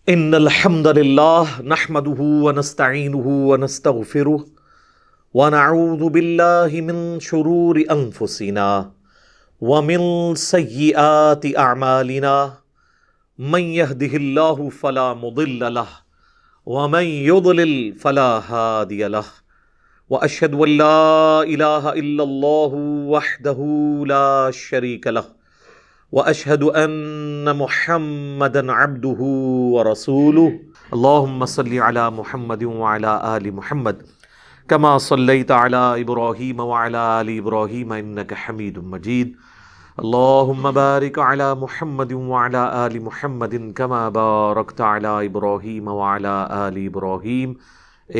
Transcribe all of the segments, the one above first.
ان الحمد للہ نحمده ونستعینه ونستغفره ونعوذ باللہ من شرور انفسنا ومن سیئات اعمالنا من يهده اللہ فلا مضل له ومن يضلل فلا هادی له واشهد ان لا الہ الا اللہ وحدہ لا شریک له وَأَشْهَدُ أَنَّ مُحَمَّدًا عَبْدُهُ وَرَسُولُهُ اللهم صل على محمد وعلى آل محمد كما صليت على إبراهيم وعلى آل إبراهيم إنك حميد مجيد اللهم بارك على محمد وعلى آل محمد كما باركت على إبراهيم وعلى آل إبراهيم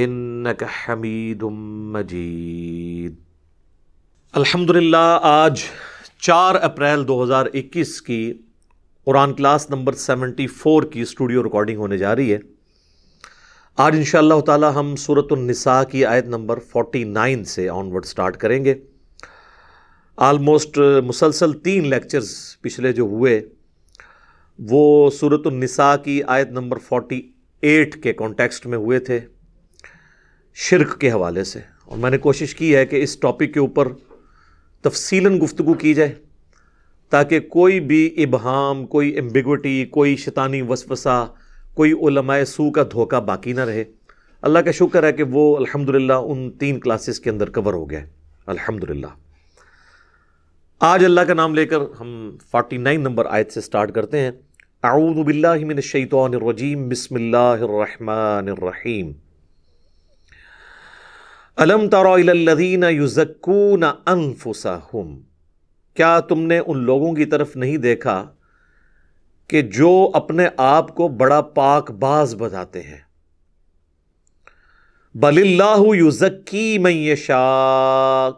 إنك حميد مجيد۔ الحمدللہ آج 4 اپریل 2021 کی قرآن کلاس نمبر 74 کی اسٹوڈیو ریکارڈنگ ہونے جا رہی ہے۔ آج انشاءاللہ تعالی ہم سورۃ النساء کی آیت نمبر 49 سے آنورڈ سٹارٹ کریں گے۔ آلموسٹ مسلسل 3 لیکچرز پچھلے جو ہوئے وہ سورۃ النساء کی آیت نمبر 48 کے کانٹیکسٹ میں ہوئے تھے، شرک کے حوالے سے، اور میں نے کوشش کی ہے کہ اس ٹاپک کے اوپر تفصیلاً گفتگو کی جائے تاکہ کوئی بھی ابہام، کوئی ایمبیگوٹی، کوئی شیطانی وسوسہ، کوئی علماء سو کا دھوکہ باقی نہ رہے۔ اللہ کا شکر ہے کہ وہ الحمدللہ ان 3 کلاسز کے اندر کور ہو گئے الحمدللہ۔ آج اللہ کا نام لے کر ہم 49 نمبر آیت سے سٹارٹ کرتے ہیں۔ اعوذ باللہ من الشیطان الرجیم، بسم اللہ الرحمن الرحیم۔ الم تر الی الذین یزکون انفسہم، کیا تم نے ان لوگوں کی طرف نہیں دیکھا کہ جو اپنے آپ کو بڑا پاک باز بتاتے ہیں؟ بل اللہ یزکی من یشاء،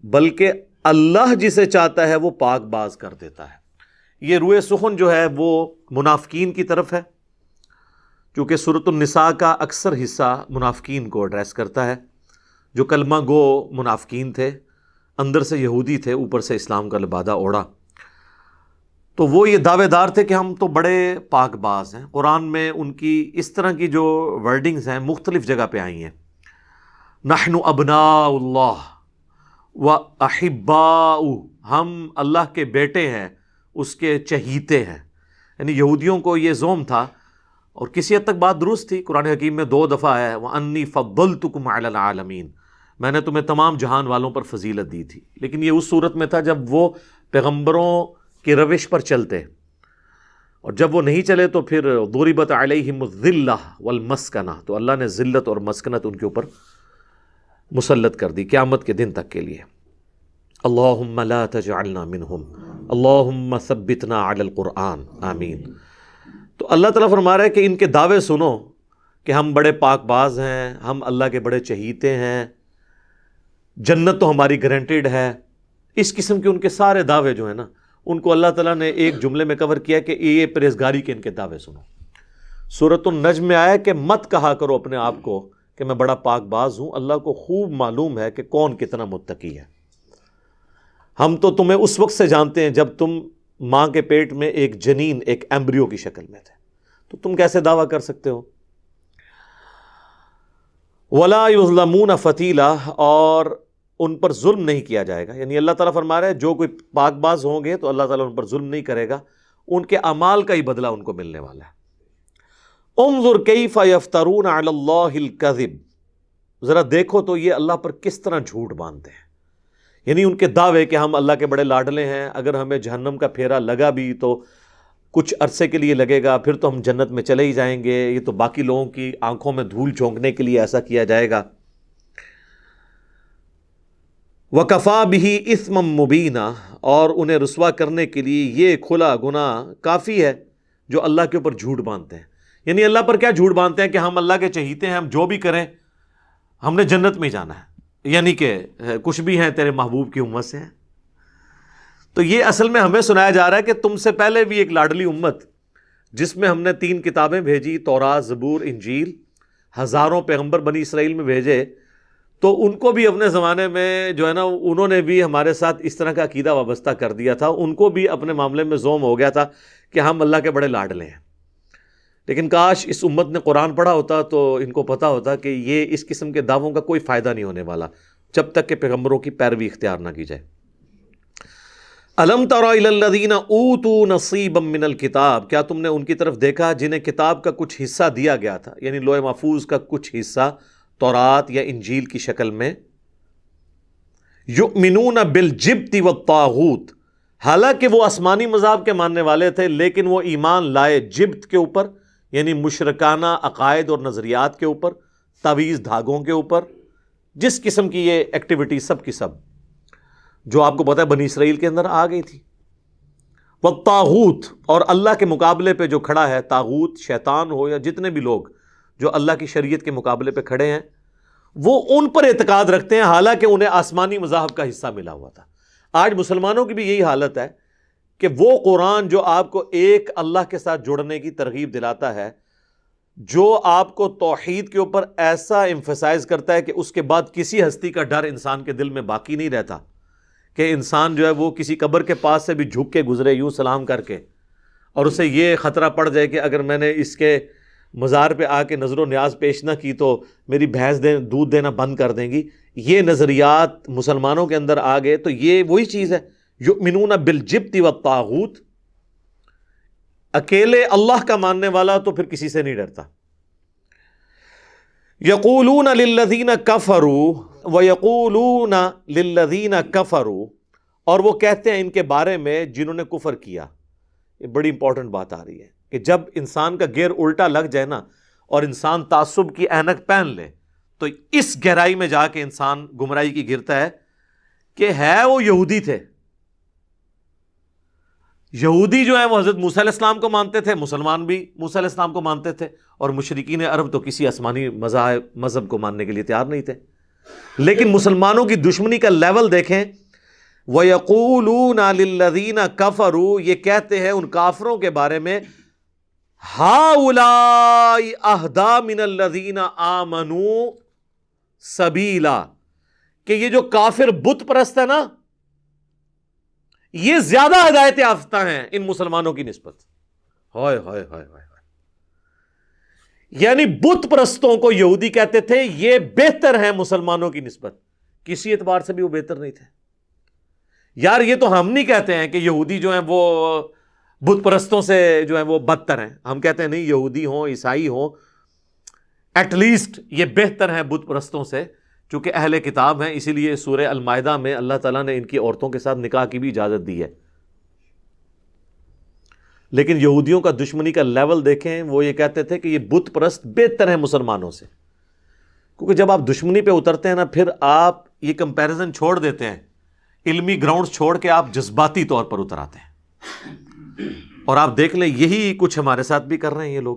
بلکہ اللہ جسے چاہتا ہے وہ پاک باز کر دیتا ہے۔ یہ روئے سخن جو ہے وہ منافقین کی طرف ہے، چونکہ سورۃ النساء کا اکثر حصہ منافقین کو ایڈریس کرتا ہے، جو کلمہ گو منافقین تھے، اندر سے یہودی تھے، اوپر سے اسلام کا لبادہ اوڑھا، تو وہ یہ دعوے دار تھے کہ ہم تو بڑے پاک باز ہیں۔ قرآن میں ان کی اس طرح کی جو ورڈنگز ہیں مختلف جگہ پہ آئی ہیں۔ نحن ابناء اللہ و احباء، ہم اللہ کے بیٹے ہیں، اس کے چہیتے ہیں۔ یعنی یہودیوں کو یہ زوم تھا، اور کسی حد تک بات درست تھی۔ قرآن حکیم میں 2 دفعہ ہے وَأَنِّي فَضَّلْتُكُمْ عَلَى الْعَالَمِينَ، میں نے تمہیں تمام جہان والوں پر فضیلت دی تھی۔ لیکن یہ اس صورت میں تھا جب وہ پیغمبروں کی روش پر چلتے، اور جب وہ نہیں چلے تو پھر ضُرِبَتْ عَلَيْهِمُ الذِّلَّةُ وَالْمَسْكَنَةُ، تو اللہ نے ذلت اور مسکنت ان کے اوپر مسلط کر دی قیامت کے دن تک کے لیے۔ اللہم لا تجعلنا منہم، اللہم ثبتنا علی القرآن، آمین۔ تو اللہ تعالیٰ فرما رہا ہے کہ ان کے دعوے سنو کہ ہم بڑے پاک باز ہیں، ہم اللہ کے بڑے چہیتے ہیں، جنت تو ہماری گارنٹیڈ ہے۔ اس قسم کے ان کے سارے دعوے جو ہیں نا، ان کو اللہ تعالیٰ نے ایک جملے میں کور کیا کہ یہ پرہیزگاری کے ان کے دعوے سنو۔ سورۃ النجم میں آیا کہ مت کہا کرو اپنے آپ کو کہ میں بڑا پاک باز ہوں، اللہ کو خوب معلوم ہے کہ کون کتنا متقی ہے۔ ہم تو تمہیں اس وقت سے جانتے ہیں جب تم ماں کے پیٹ میں ایک جنین، ایک ایمبریو کی شکل میں تھے، تو تم کیسے دعویٰ کر سکتے ہو؟ وَلَا يُظْلَمُونَ فَتِيلًا، اور ان پر ظلم نہیں کیا جائے گا۔ یعنی اللہ تعالیٰ فرما رہا ہے جو کوئی پاک باز ہوں گے تو اللہ تعالیٰ ان پر ظلم نہیں کرے گا، ان کے اعمال کا ہی بدلہ ان کو ملنے والا ہے۔ انظر کیف یفترون علی اللہ الکذب، ذرا دیکھو تو یہ اللہ پر کس طرح جھوٹ باندھتے ہیں۔ یعنی ان کے دعوے کہ ہم اللہ کے بڑے لاڈلے ہیں، اگر ہمیں جہنم کا پھیرا لگا بھی تو کچھ عرصے کے لیے لگے گا، پھر تو ہم جنت میں چلے ہی جائیں گے، یہ تو باقی لوگوں کی آنکھوں میں دھول جھونکنے کے لیے ایسا کیا جائے گا۔ وَكَفَى بِهِ إِثْمًا مُبِينًا، اور انہیں رسوا کرنے کے لیے یہ کھلا گناہ کافی ہے جو اللہ کے اوپر جھوٹ باندھتے ہیں۔ یعنی اللہ پر کیا جھوٹ باندھتے ہیں کہ ہم اللہ کے چہیتے ہیں، ہم جو بھی کریں ہم نے جنت میں جانا ہے، یعنی کہ کچھ بھی ہیں تیرے محبوب کی امت سے ہیں۔ تو یہ اصل میں ہمیں سنایا جا رہا ہے کہ تم سے پہلے بھی ایک لاڈلی امت، جس میں ہم نے 3 کتابیں بھیجی، تورات، زبور، انجیل، ہزاروں پیغمبر بنی اسرائیل میں بھیجے، تو ان کو بھی اپنے زمانے میں جو ہے نا، انہوں نے بھی ہمارے ساتھ اس طرح کا عقیدہ وابستہ کر دیا تھا، ان کو بھی اپنے معاملے میں زوم ہو گیا تھا کہ ہم اللہ کے بڑے لاڈلے ہیں۔ لیکن کاش اس امت نے قرآن پڑھا ہوتا تو ان کو پتا ہوتا کہ یہ اس قسم کے دعووں کا کوئی فائدہ نہیں ہونے والا جب تک کہ پیغمبروں کی پیروی اختیار نہ کی جائے۔ الم تر الی الذین اوتوا نصیبا من الکتاب، کیا تم نے ان کی طرف دیکھا جنہیں کتاب کا کچھ حصہ دیا گیا تھا، یعنی لوح محفوظ کا کچھ حصہ تورات یا انجیل کی شکل میں، یؤمنون بالجبت والطاغوت، حالانکہ وہ آسمانی مذاہب کے ماننے والے تھے لیکن وہ ایمان لائے جبت کے اوپر، یعنی مشرکانہ عقائد اور نظریات کے اوپر، تعویذ دھاگوں کے اوپر، جس قسم کی یہ ایکٹیویٹی سب کی سب جو آپ کو پتہ ہے بنی اسرائیل کے اندر آ گئی تھی۔ والطاغوت، اور اللہ کے مقابلے پہ جو کھڑا ہے، طاغوت شیطان ہو یا جتنے بھی لوگ جو اللہ کی شریعت کے مقابلے پہ کھڑے ہیں، وہ ان پر اعتقاد رکھتے ہیں حالانکہ انہیں آسمانی مذاہب کا حصہ ملا ہوا تھا۔ آج مسلمانوں کی بھی یہی حالت ہے کہ وہ قرآن جو آپ کو ایک اللہ کے ساتھ جڑنے کی ترغیب دلاتا ہے، جو آپ کو توحید کے اوپر ایسا ایمفسائز کرتا ہے کہ اس کے بعد کسی ہستی کا ڈر انسان کے دل میں باقی نہیں رہتا، کہ انسان جو ہے وہ کسی قبر کے پاس سے بھی جھک کے گزرے یوں سلام کر کے، اور اسے یہ خطرہ پڑ جائے کہ اگر میں نے اس کے مزار پہ آ کے نظر و نیاز پیش نہ کی تو میری بھینس دودھ دینا بند کر دیں گی۔ یہ نظریات مسلمانوں کے اندر آ گئے تو یہ وہی چیز ہے، یؤمنون بالجبت والطاغوت، اکیلے اللہ کا ماننے والا تو پھر کسی سے نہیں ڈرتا۔ یقولون للذین کفروا ویقولون للذین کفروا، اور وہ کہتے ہیں ان کے بارے میں جنہوں نے کفر کیا۔ یہ بڑی امپورٹنٹ بات آ رہی ہے کہ جب انسان کا گیئر الٹا لگ جائے نا اور انسان تعصب کی اینک پہن لے تو اس گہرائی میں جا کے انسان گمراہی کی گرتا ہے کہ ہے وہ یہودی تھے، یہودی جو ہیں وہ حضرت موسیٰ علیہ السلام کو مانتے تھے، مسلمان بھی موسیٰ علیہ السلام کو مانتے تھے، اور مشرکین عرب تو کسی آسمانی مذہب کو ماننے کے لیے تیار نہیں تھے۔ لیکن مسلمانوں کی دشمنی کا لیول دیکھیں، وَيَقُولُونَ لِلَّذِينَ كَفَرُوا، یہ کہتے ہیں ان کافروں کے بارے میں، هَؤُلَاءِ أَهْدَىٰ مِنَ الَّذِينَ آمَنُوا سَبِيلًا، کہ یہ جو کافر بت پرست ہے نا، یہ زیادہ ہدایت یافتہ ہیں ان مسلمانوں کی نسبت۔ ہائے ہائے ہائے ہائے، یعنی بت پرستوں کو یہودی کہتے تھے یہ بہتر ہیں مسلمانوں کی نسبت، کسی اعتبار سے بھی وہ بہتر نہیں تھے۔ یار یہ تو ہم نہیں کہتے ہیں کہ یہودی جو ہیں وہ بت پرستوں سے جو ہیں وہ بدتر ہیں، ہم کہتے ہیں نہیں، یہودی ہوں عیسائی ہوں ایٹ لیسٹ یہ بہتر ہیں بت پرستوں سے، چونکہ اہل کتاب ہیں، اسی لیے سورہ المائدہ میں اللہ تعالیٰ نے ان کی عورتوں کے ساتھ نکاح کی بھی اجازت دی ہے۔ لیکن یہودیوں کا دشمنی کا لیول دیکھیں، وہ یہ کہتے تھے کہ یہ بت پرست بہتر ہیں مسلمانوں سے، کیونکہ جب آپ دشمنی پہ اترتے ہیں نا، پھر آپ یہ کمپیریزن چھوڑ دیتے ہیں، علمی گراؤنڈ چھوڑ کے آپ جذباتی طور پر اتر آتے ہیں۔ اور آپ دیکھ لیں یہی کچھ ہمارے ساتھ بھی کر رہے ہیں یہ لوگ،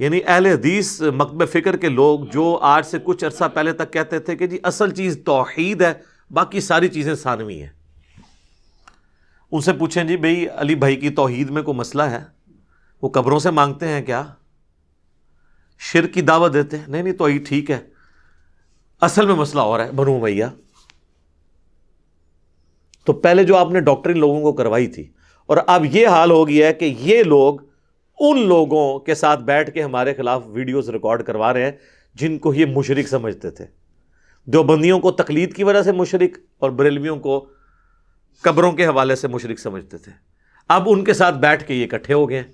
یعنی اہل حدیث مکتب فکر کے لوگ جو آج سے کچھ عرصہ پہلے تک کہتے تھے کہ جی اصل چیز توحید ہے، باقی ساری چیزیں ثانوی ہیں۔ ان سے پوچھیں جی بھئی علی بھائی کی توحید میں کوئی مسئلہ ہے؟ وہ قبروں سے مانگتے ہیں کیا؟ شرک کی دعوت دیتے ہیں؟ نہیں توحید ٹھیک ہے، اصل میں مسئلہ اور ہے بنو امیہ۔ تو پہلے جو آپ نے ڈاکٹرین لوگوں کو کروائی تھی، اور اب یہ حال ہو گیا ہے کہ یہ لوگ ان لوگوں کے ساتھ بیٹھ کے ہمارے خلاف ویڈیوز ریکارڈ کروا رہے ہیں جن کو یہ مشرک سمجھتے تھے۔ دیوبندیوں کو تقلید کی وجہ سے مشرک اور بریلویوں کو قبروں کے حوالے سے مشرک سمجھتے تھے، اب ان کے ساتھ بیٹھ کے یہ اکٹھے ہو گئے ہیں،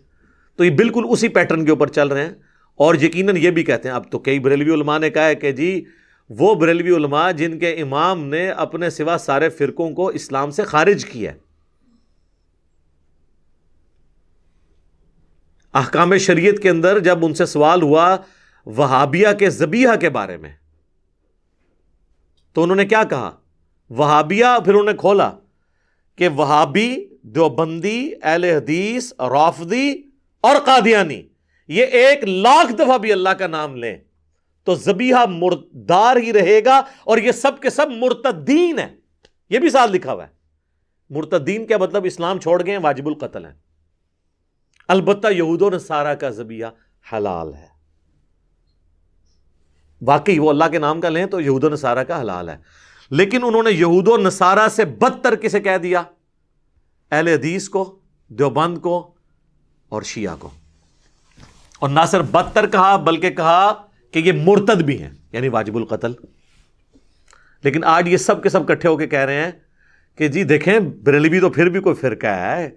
تو یہ بالکل اسی پیٹرن کے اوپر چل رہے ہیں۔ اور یقیناً یہ بھی کہتے ہیں، اب تو کئی بریلوی علماء نے کہا ہے کہ جی وہ بریلوی علماء جن کے امام نے اپنے سوا سارے فرقوں کو اسلام سے خارج کیا ہے، احکام شریعت کے اندر جب ان سے سوال ہوا وہابیہ کے ذبیحہ کے بارے میں تو انہوں نے کیا کہا؟ وہابیہ، پھر انہوں نے کھولا کہ وہابی، دیوبندی، اہل حدیث، رافضی اور قادیانی یہ 1,00,000 دفعہ بھی اللہ کا نام لیں تو ذبیحہ مردار ہی رہے گا، اور یہ سب کے سب مرتدین ہیں۔ یہ بھی ساتھ لکھا ہوا ہے۔ مرتدین کیا مطلب؟ اسلام چھوڑ گئے ہیں، واجب القتل ہیں۔ البتہ یہود و نصارہ کا ذبیحہ حلال ہے، واقعی وہ اللہ کے نام کا لیں تو یہود و نصارہ کا حلال ہے، لیکن انہوں نے یہود و نصارہ سے بدتر کسے کہہ دیا؟ اہل حدیث کو، دیوبند کو اور شیعہ کو۔ اور نہ صرف بدتر کہا بلکہ کہا کہ یہ مرتد بھی ہیں، یعنی واجب القتل۔ لیکن آج یہ سب کے سب کٹھے ہو کے کہہ رہے ہیں کہ جی دیکھیں بریلوی تو پھر بھی کوئی فرقہ ہے،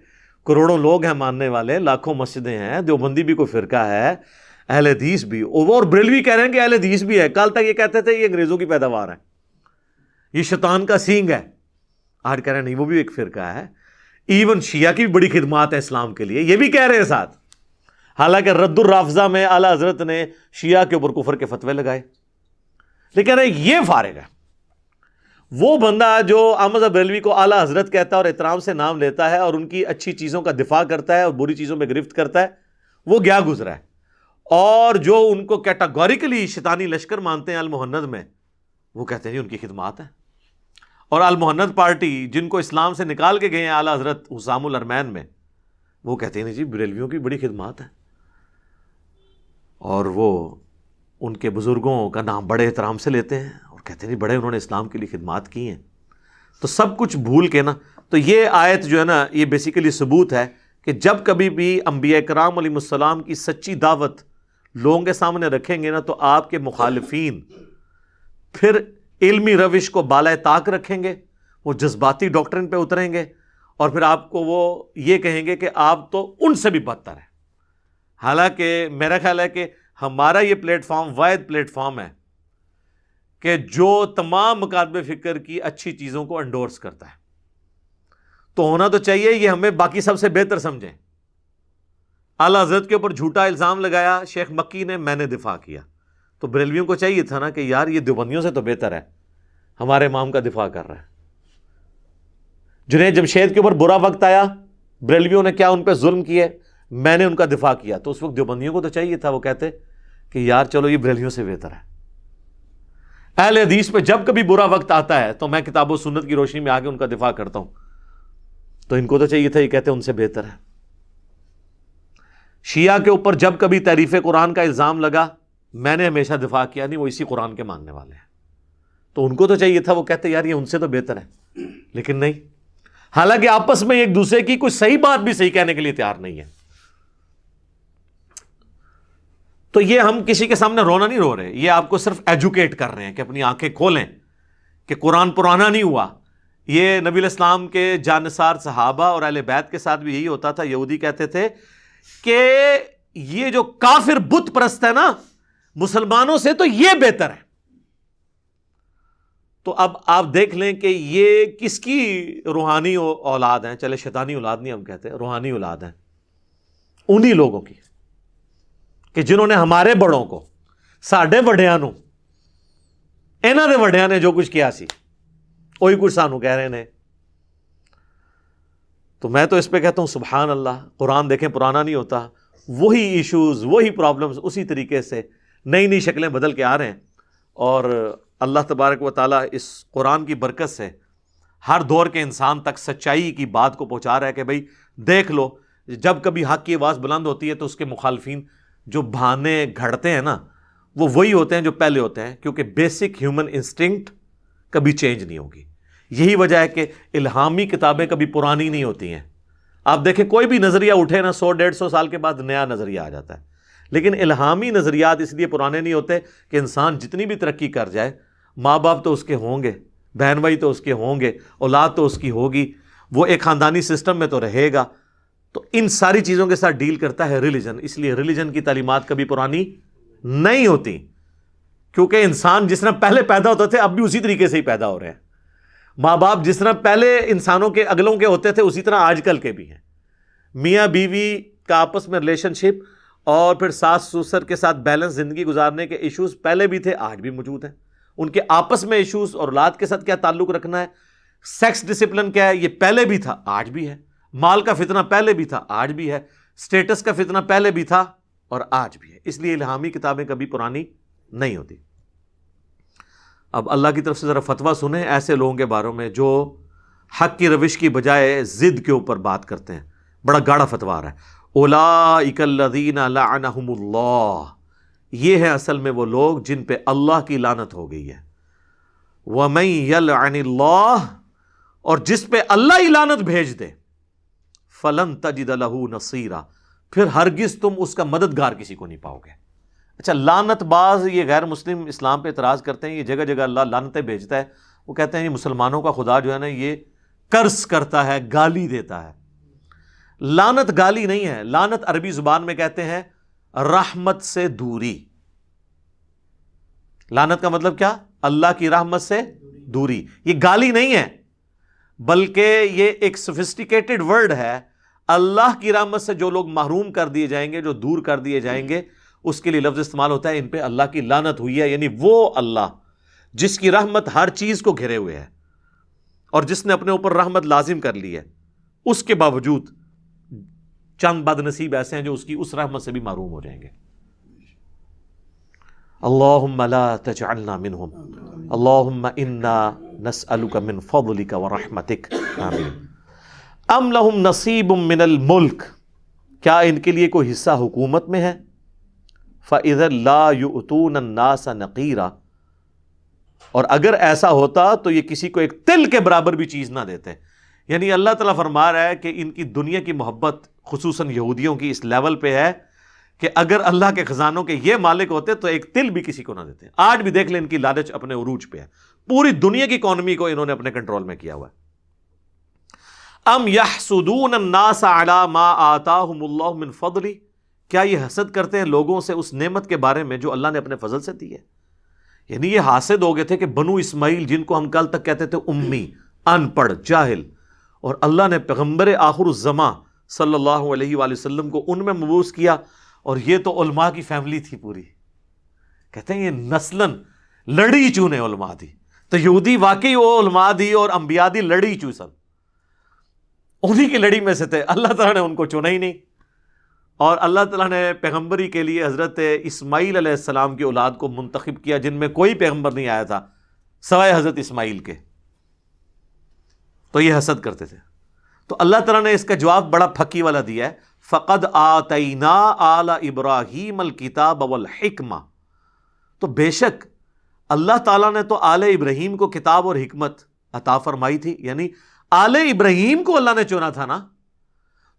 کروڑوں لوگ ہیں ماننے والے، لاکھوں مسجدیں ہیں، دیوبندی بھی کوئی فرقہ ہے، اہل حدیث بھی، اور بریلوی کہہ رہے ہیں کہ اہل حدیث بھی ہے۔ کل تک یہ کہتے تھے یہ انگریزوں کی پیداوار ہے، یہ شیطان کا سینگ ہے، آج کہہ رہے ہیں نہیں وہ بھی ایک فرقہ ہے۔ ایون شیعہ کی بھی بڑی خدمات ہے اسلام کے لیے، یہ بھی کہہ رہے ہیں ساتھ، حالانکہ رد الرافضہ میں اعلیٰ حضرت نے شیعہ کے اوپر کفر کے فتوے لگائے۔ لیکن کہہ رہے ہیں یہ فارغ ہے، وہ بندہ جو احمد بریلوی کو اعلیٰ حضرت کہتا ہے اور احترام سے نام لیتا ہے اور ان کی اچھی چیزوں کا دفاع کرتا ہے اور بری چیزوں میں گرفت کرتا ہے، وہ گیا گزرا ہے۔ اور جو ان کو کیٹاگوریکلی شیطانی لشکر مانتے ہیں المہند میں، وہ کہتے ہیں ان کی خدمات ہیں۔ اور المہند پارٹی جن کو اسلام سے نکال کے گئے ہیں اعلیٰ حضرت حسام الارمین میں، وہ کہتے ہیں جی بریلویوں کی بڑی خدمات ہیں، اور وہ ان کے بزرگوں کا نام بڑے احترام سے لیتے ہیں اور کہتے ہیں بڑے انہوں نے اسلام کے لیے خدمات کی ہیں۔ تو سب کچھ بھول کے نا، تو یہ آیت جو ہے نا یہ بیسیکلی ثبوت ہے کہ جب کبھی بھی انبیاء کرام علیہ السلام کی سچی دعوت لوگوں کے سامنے رکھیں گے نا، تو آپ کے مخالفین پھر علمی روش کو بالائے طاق رکھیں گے، وہ جذباتی ڈاکٹرن پہ اتریں گے، اور پھر آپ کو وہ یہ کہیں گے کہ آپ تو ان سے بھی بدتر ہیں۔ حالانکہ میرا خیال ہے کہ ہمارا یہ پلیٹ فارم واحد پلیٹ فارم ہے کہ جو تمام مکاتب فکر کی اچھی چیزوں کو انڈورس کرتا ہے، تو ہونا تو چاہیے یہ ہمیں باقی سب سے بہتر سمجھیں۔ اعلیٰ حضرت کے اوپر جھوٹا الزام لگایا شیخ مکی نے، میں نے دفاع کیا، تو بریلویوں کو چاہیے تھا نا کہ یار یہ دیوبندیوں سے تو بہتر ہے، ہمارے امام کا دفاع کر رہا ہے۔ جنید جمشید کے اوپر برا وقت آیا، بریلویوں نے کیا ان پہ ظلم کیے، میں نے ان کا دفاع کیا، تو اس وقت دیوبندیوں کو تو چاہیے تھا وہ کہتے کہ یار چلو یہ بریلویوں سے بہتر ہے۔ اہل حدیث پہ جب کبھی برا وقت آتا ہے تو میں کتاب و سنت کی روشنی میں آ کے ان کا دفاع کرتا ہوں، تو ان کو تو چاہیے تھا یہ کہتے ان سے بہتر ہے۔ شیعہ کے اوپر جب کبھی تحریف قرآن کا الزام لگا، میں نے ہمیشہ دفاع کیا، نہیں وہ اسی قرآن کے ماننے والے ہیں، تو ان کو تو چاہیے تھا وہ کہتے یار یہ ان سے تو بہتر ہے، لیکن نہیں۔ حالانکہ آپس میں ایک دوسرے کی کوئی صحیح بات بھی صحیح کہنے کے لیے تیار نہیں ہے۔ تو یہ ہم کسی کے سامنے رونا نہیں رو رہے، یہ آپ کو صرف ایجوکیٹ کر رہے ہیں کہ اپنی آنکھیں کھولیں کہ قرآن پرانا نہیں ہوا۔ یہ نبی علیہ السلام کے جانثار صحابہ اور اہل بیت کے ساتھ بھی یہی ہوتا تھا۔ یہودی کہتے تھے کہ یہ جو کافر بت پرست ہے نا مسلمانوں سے تو یہ بہتر ہے۔ تو اب آپ دیکھ لیں کہ یہ کس کی روحانی اولاد ہیں، چلے شیطانی اولاد نہیں ہم کہتے، روحانی اولاد ہیں انہی لوگوں کی کہ جنہوں نے ہمارے بڑوں کو، ساڈے وڈیاں نو، انہاں دے وڈیاں نے جو کچھ کیا سی وہی کچھ سانو کہہ رہے ہیں۔ تو میں تو اس پہ کہتا ہوں سبحان اللہ، قرآن دیکھیں پرانا نہیں ہوتا، وہی ایشوز وہی پرابلمز اسی طریقے سے نئی نئی شکلیں بدل کے آ رہے ہیں، اور اللہ تبارک و تعالیٰ اس قرآن کی برکت سے ہر دور کے انسان تک سچائی کی بات کو پہنچا رہا ہے کہ بھئی دیکھ لو، جب کبھی حق کی آواز بلند ہوتی ہے تو اس کے مخالفین جو بہانے گھڑتے ہیں نا وہ وہی ہوتے ہیں جو پہلے ہوتے ہیں، کیونکہ بیسک ہیومن انسٹنکٹ کبھی چینج نہیں ہوگی۔ یہی وجہ ہے کہ الہامی کتابیں کبھی پرانی نہیں ہوتی ہیں۔ آپ دیکھیں کوئی بھی نظریہ اٹھے نا 100-150 سال کے بعد نیا نظریہ آ جاتا ہے، لیکن الہامی نظریات اس لیے پرانے نہیں ہوتے کہ انسان جتنی بھی ترقی کر جائے، ماں باپ تو اس کے ہوں گے، بہن بھائی تو اس کے ہوں گے، اولاد تو اس کی ہوگی، وہ ایک خاندانی سسٹم میں تو رہے گا۔ تو ان ساری چیزوں کے ساتھ ڈیل کرتا ہے ریلیجن، اس لیے ریلیجن کی تعلیمات کبھی پرانی نہیں ہوتی، کیونکہ انسان جس طرح پہلے پیدا ہوتے تھے اب بھی اسی طریقے سے ہی پیدا ہو رہے ہیں۔ ماں باپ جس طرح پہلے انسانوں کے اگلوں کے ہوتے تھے اسی طرح آج کل کے بھی ہیں۔ میاں بیوی کا آپس میں ریلیشن شپ اور پھر ساس سسر کے ساتھ بیلنس زندگی گزارنے کے ایشوز پہلے بھی تھے، آج بھی موجود ہیں۔ ان کے آپس میں ایشوز اور اولاد کے ساتھ کیا تعلق رکھنا ہے، سیکس ڈسپلن کیا ہے، یہ پہلے بھی تھا آج بھی ہے۔ مال کا فتنہ پہلے بھی تھا آج بھی ہے، سٹیٹس کا فتنہ پہلے بھی تھا اور آج بھی ہے۔ اس لیے الہامی کتابیں کبھی پرانی نہیں ہوتی۔ اب اللہ کی طرف سے ذرا فتویٰ سنیں ایسے لوگوں کے بارے میں جو حق کی روش کی بجائے ضد کے اوپر بات کرتے ہیں۔ بڑا گاڑا فتویٰ آ رہا ہے، اولئک الذین لعنہم اللہ، یہ ہے اصل میں وہ لوگ جن پہ اللہ کی لعنت ہو گئی ہے۔ ومن یلعن اللہ، اور جس پہ اللہ ہی لعنت بھیج دے، فلن تجد لہ نصیرا، پھر ہرگز تم اس کا مددگار کسی کو نہیں پاؤ گے۔ اچھا، لعنت باز یہ غیر مسلم اسلام پہ اعتراض کرتے ہیں، یہ جگہ جگہ اللہ لعنتیں بھیجتا ہے، وہ کہتے ہیں یہ مسلمانوں کا خدا جو ہے نا یہ کرس کرتا ہے، گالی دیتا ہے۔ لعنت گالی نہیں ہے، لعنت عربی زبان میں کہتے ہیں رحمت سے دوری۔ لعنت کا مطلب کیا؟ اللہ کی رحمت سے دوری۔ یہ گالی نہیں ہے، بلکہ یہ ایک سوفسٹیکیٹڈ ورڈ ہے۔ اللہ کی رحمت سے جو لوگ محروم کر دیے جائیں گے، جو دور کر دیے جائیں گے، اس کے لیے لفظ استعمال ہوتا ہے ان پہ اللہ کی لعنت ہوئی ہے، یعنی وہ اللہ جس کی رحمت ہر چیز کو گھیرے ہوئے ہے اور جس نے اپنے اوپر رحمت لازم کر لی ہے، اس کے باوجود چند بد نصیب ایسے ہیں جو اس کی اس رحمت سے بھی محروم ہو جائیں گے۔ اللہم لا تجعلنا منہم، اللہم انا نسألک من فضلک ورحمتک، آمین۔ ام لہم نصیب من الملک، کیا ان کے لیے کوئی حصہ حکومت میں ہے؟ فَإِذَا لَا يُؤْتُونَ النَّاسَ نَقِيرًا، اور اگر ایسا ہوتا تو یہ کسی کو ایک تل کے برابر بھی چیز نہ دیتے۔ یعنی اللہ تعالیٰ فرما رہا ہے کہ ان کی دنیا کی محبت خصوصاً یہودیوں کی اس لیول پہ ہے کہ اگر اللہ کے خزانوں کے یہ مالک ہوتے تو ایک تل بھی کسی کو نہ دیتے۔ آج بھی دیکھ لیں ان کی لالچ اپنے عروج پہ ہے، پوری دنیا کی اکانومی کو انہوں نے اپنے کنٹرول میں کیا ہوا ہے۔ ام یحسدون الناس علی ما آتاہم اللہ من فضلہ، کیا یہ حسد کرتے ہیں لوگوں سے اس نعمت کے بارے میں جو اللہ نے اپنے فضل سے دی ہے؟ یعنی یہ حاسد ہو گئے تھے کہ بنو اسماعیل جن کو ہم کل تک کہتے تھے امی، ان پڑھ، جاہل، اور اللہ نے پیغمبر آخر الزماں صلی اللہ علیہ وآلہ وسلم کو ان میں مبعوث کیا، اور یہ تو علماء کی فیملی تھی پوری، کہتے ہیں یہ نسلاً لڑی چونے علماء دی، تو یہودی واقعی وہ علماء دی اور انبیاء دی لڑی چوسن، انہی کی لڑی میں سے تھے، اللہ تعالیٰ نے ان کو چنا ہی نہیں۔ اور اللہ تعالیٰ نے پیغمبری کے لیے حضرت اسماعیل علیہ السلام کی اولاد کو منتخب کیا جن میں کوئی پیغمبر نہیں آیا تھا سوائے حضرت اسماعیل کے، تو یہ حسد کرتے تھے۔ تو اللہ تعالیٰ نے اس کا جواب بڑا پھکی والا دیا ہے، فَقَدْ آتَيْنَا آلَ إِبْرَاهِيمَ الْكِتَابَ وَالْحِكْمَةَ، تو بے شک اللہ تعالیٰ نے تو آل ابراہیم کو کتاب اور حکمت عطا فرمائی تھی، یعنی آل ابراہیم کو اللہ نے چنا تھا نا۔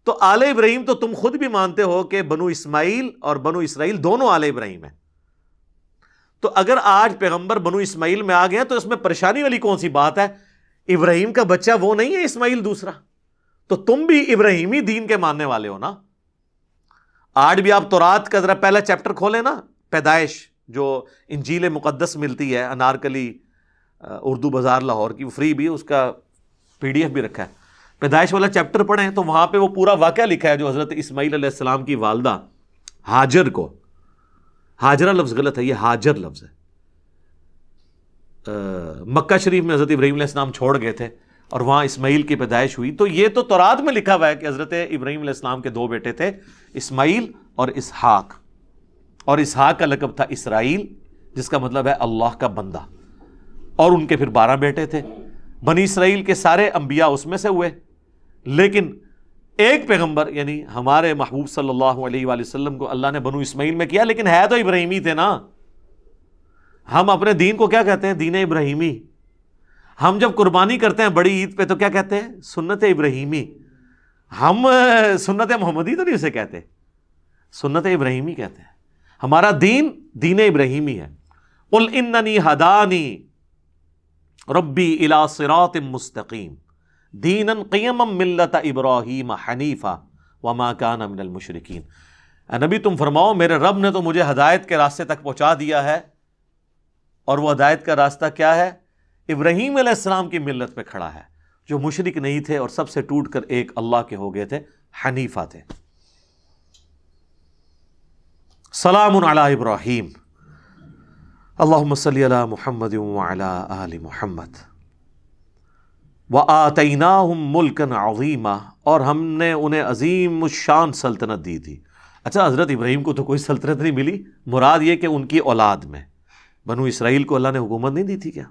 تو آل ابراہیم تو تم خود بھی مانتے ہو کہ بنو اسماعیل اور بنو اسرائیل دونوں آل ابراہیم ہیں، تو اگر آج پیغمبر بنو اسماعیل میں آ گئے ہیں تو اس میں پریشانی والی کون سی بات ہے؟ ابراہیم کا بچہ وہ نہیں ہے اسماعیل دوسرا، تو تم بھی ابراہیمی دین کے ماننے والے ہو نا۔ آج بھی آپ تورات کا ذرا پہلا چیپٹر کھولیں نا، پیدائش، جو انجیل مقدس ملتی ہے انارکلی اردو بازار لاہور کی، وہ فری بھی، اس کا PDF بھی رکھا ہے، پیدائش والا چیپٹر پڑھیں تو وہاں پہ وہ پورا واقعہ لکھا ہے جو حضرت اسماعیل علیہ السلام کی والدہ ہاجر کو، ہاجرہ لفظ غلط ہے، یہ ہاجر لفظ ہے، مکہ شریف میں حضرت ابراہیم علیہ السلام چھوڑ گئے تھے اور وہاں اسماعیل کی پیدائش ہوئی، تو یہ تو تورات میں لکھا ہوا ہے کہ حضرت ابراہیم علیہ السلام کے 2 بیٹے تھے، اسماعیل اور اسحاق، اور اسحاق کا لقب تھا اسرائیل جس کا مطلب ہے اللہ کا بندہ، اور ان کے پھر 12 بیٹے تھے۔ بنی اسرائیل کے سارے انبیاء اس میں سے ہوئے، لیکن ایک پیغمبر یعنی ہمارے محبوب صلی اللہ علیہ وآلہ وسلم کو اللہ نے بنو اسماعیل میں کیا، لیکن ہے تو ابراہیمی تھے نا۔ ہم اپنے دین کو کیا کہتے ہیں؟ دین ابراہیمی۔ ہم جب قربانی کرتے ہیں بڑی عید پہ تو کیا کہتے ہیں؟ سنت ابراہیمی۔ ہم سنت محمدی تو نہیں اسے کہتے، سنت ابراہیمی کہتے ہیں۔ ہمارا دین دین ابراہیمی ہے۔ قل اننی ہدانی ربی الی صراط مستقیم دینا قیما ملت ابراہیم حنیفا وما کان من المشرکین۔ اے نبی تم فرماؤ میرے رب نے تو مجھے ہدایت کے راستے تک پہنچا دیا ہے، اور وہ ہدایت کا راستہ کیا ہے؟ ابراہیم علیہ السلام کی ملت پہ کھڑا ہے، جو مشرک نہیں تھے اور سب سے ٹوٹ کر ایک اللہ کے ہو گئے تھے، حنیفہ تھے۔ سلام علی ابراہیم، اللہم صلی علی محمد وعلی آل محمد، وآتیناہم ملکا عظیما، اور ہم نے انہیں عظیم الشان سلطنت دی تھی۔ اچھا، حضرت ابراہیم کو تو کوئی سلطنت نہیں ملی، مراد یہ کہ ان کی اولاد میں، بنو اسرائیل کو اللہ نے حکومت نہیں دی تھی کیا؟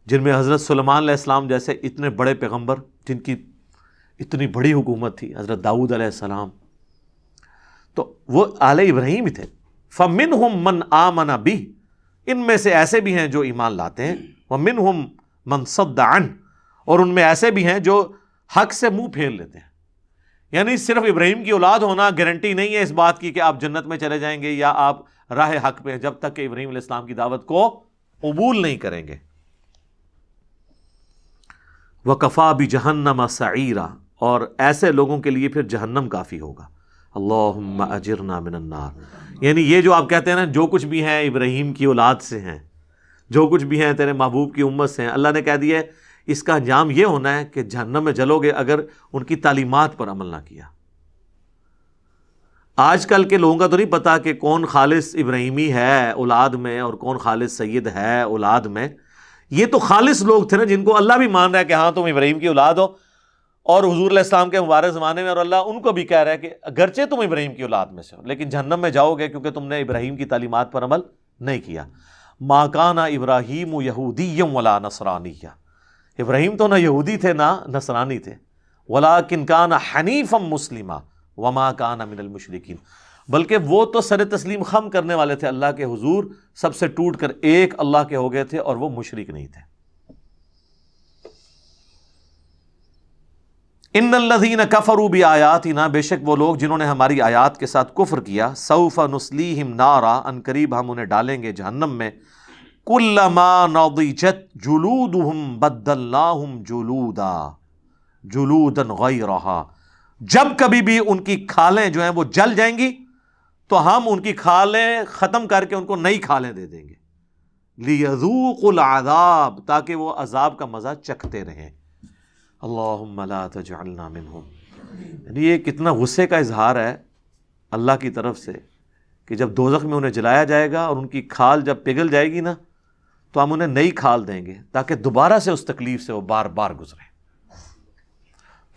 جن میں حضرت سلیمان علیہ السلام جیسے اتنے بڑے پیغمبر جن کی اتنی بڑی حکومت تھی، حضرت داؤد علیہ السلام، تو وہ آل ابراہیم ہی تھے۔ فَمِنْهُمْ مَنْ آمَنَ بِهِ، ان میں سے ایسے بھی ہیں جو ایمان لاتے ہیں، وَمِنْهُمْ مَنْ صَدَّ عَنْهُ، اور ان میں ایسے بھی ہیں جو حق سے منہ پھیر لیتے ہیں۔ یعنی صرف ابراہیم کی اولاد ہونا گارنٹی نہیں ہے اس بات کی کہ آپ جنت میں چلے جائیں گے یا آپ راہ حق پہ ہیں، جب تک کہ ابراہیم علیہ السلام کی دعوت کو قبول نہیں کریں گے۔ وَكَفَى بِجَهَنَّمَ سَعِيرًا، اور ایسے لوگوں کے لیے پھر جہنم کافی ہوگا۔ اللہم اجرنا من النار، یعنی یہ جو آپ کہتے ہیں نا جو کچھ بھی ہیں ابراہیم کی اولاد سے ہیں، جو کچھ بھی ہیں تیرے محبوب کی امت سے ہیں، اللہ نے کہہ دیا ہے اس کا انجام یہ ہونا ہے کہ جہنم میں جلو گے اگر ان کی تعلیمات پر عمل نہ کیا۔ آج کل کے لوگوں کا تو نہیں پتا کہ کون خالص ابراہیمی ہے اولاد میں اور کون خالص سید ہے اولاد میں۔ یہ تو خالص لوگ تھے نا جن کو اللہ بھی مان رہا ہے کہ ہاں تم ابراہیم کی اولاد ہو، اور حضور علیہ السلام کے مبارک زمانے میں اور اللہ ان کو بھی کہہ رہا ہے کہ اگرچہ تم ابراہیم کی اولاد میں سے ہو لیکن جہنم میں جاؤ گے کیونکہ تم نے ابراہیم کی تعلیمات پر عمل نہیں کیا۔ ما کان ابراہیم یہودیا ولا نصرانیا، ابراہیم تو نہ یہودی تھے نہ نصرانی تھے، ولکن کان حنیفا مسلما وما کان من المشرکین، بلکہ وہ تو سر تسلیم خم کرنے والے تھے اللہ کے حضور، سب سے ٹوٹ کر ایک اللہ کے ہو گئے تھے اور وہ مشرک نہیں تھے۔ ان الذین کفروا بآیاتنا، بے شک وہ لوگ جنہوں نے ہماری آیات کے ساتھ کفر کیا، سوف نصلیہم نارا، ان قریب ہم انہیں ڈالیں گے جہنم میں، کلما نضجت جلودہم بدلناہم جلودا غیرہا، جب کبھی بھی ان کی کھالیں جو ہیں وہ جل جائیں گی تو ہم ان کی کھالیں ختم کر کے ان کو نئی کھالیں دے دیں گے، لیذوقوا العذاب، تاکہ وہ عذاب کا مزہ چکھتے رہیں۔ اللہم لا تجعلنا منہم، یعنی یہ کتنا غصے کا اظہار ہے اللہ کی طرف سے کہ جب دوزخ میں انہیں جلایا جائے گا اور ان کی کھال جب پگھل جائے گی نا تو ہم انہیں نئی کھال دیں گے تاکہ دوبارہ سے اس تکلیف سے وہ بار بار گزریں۔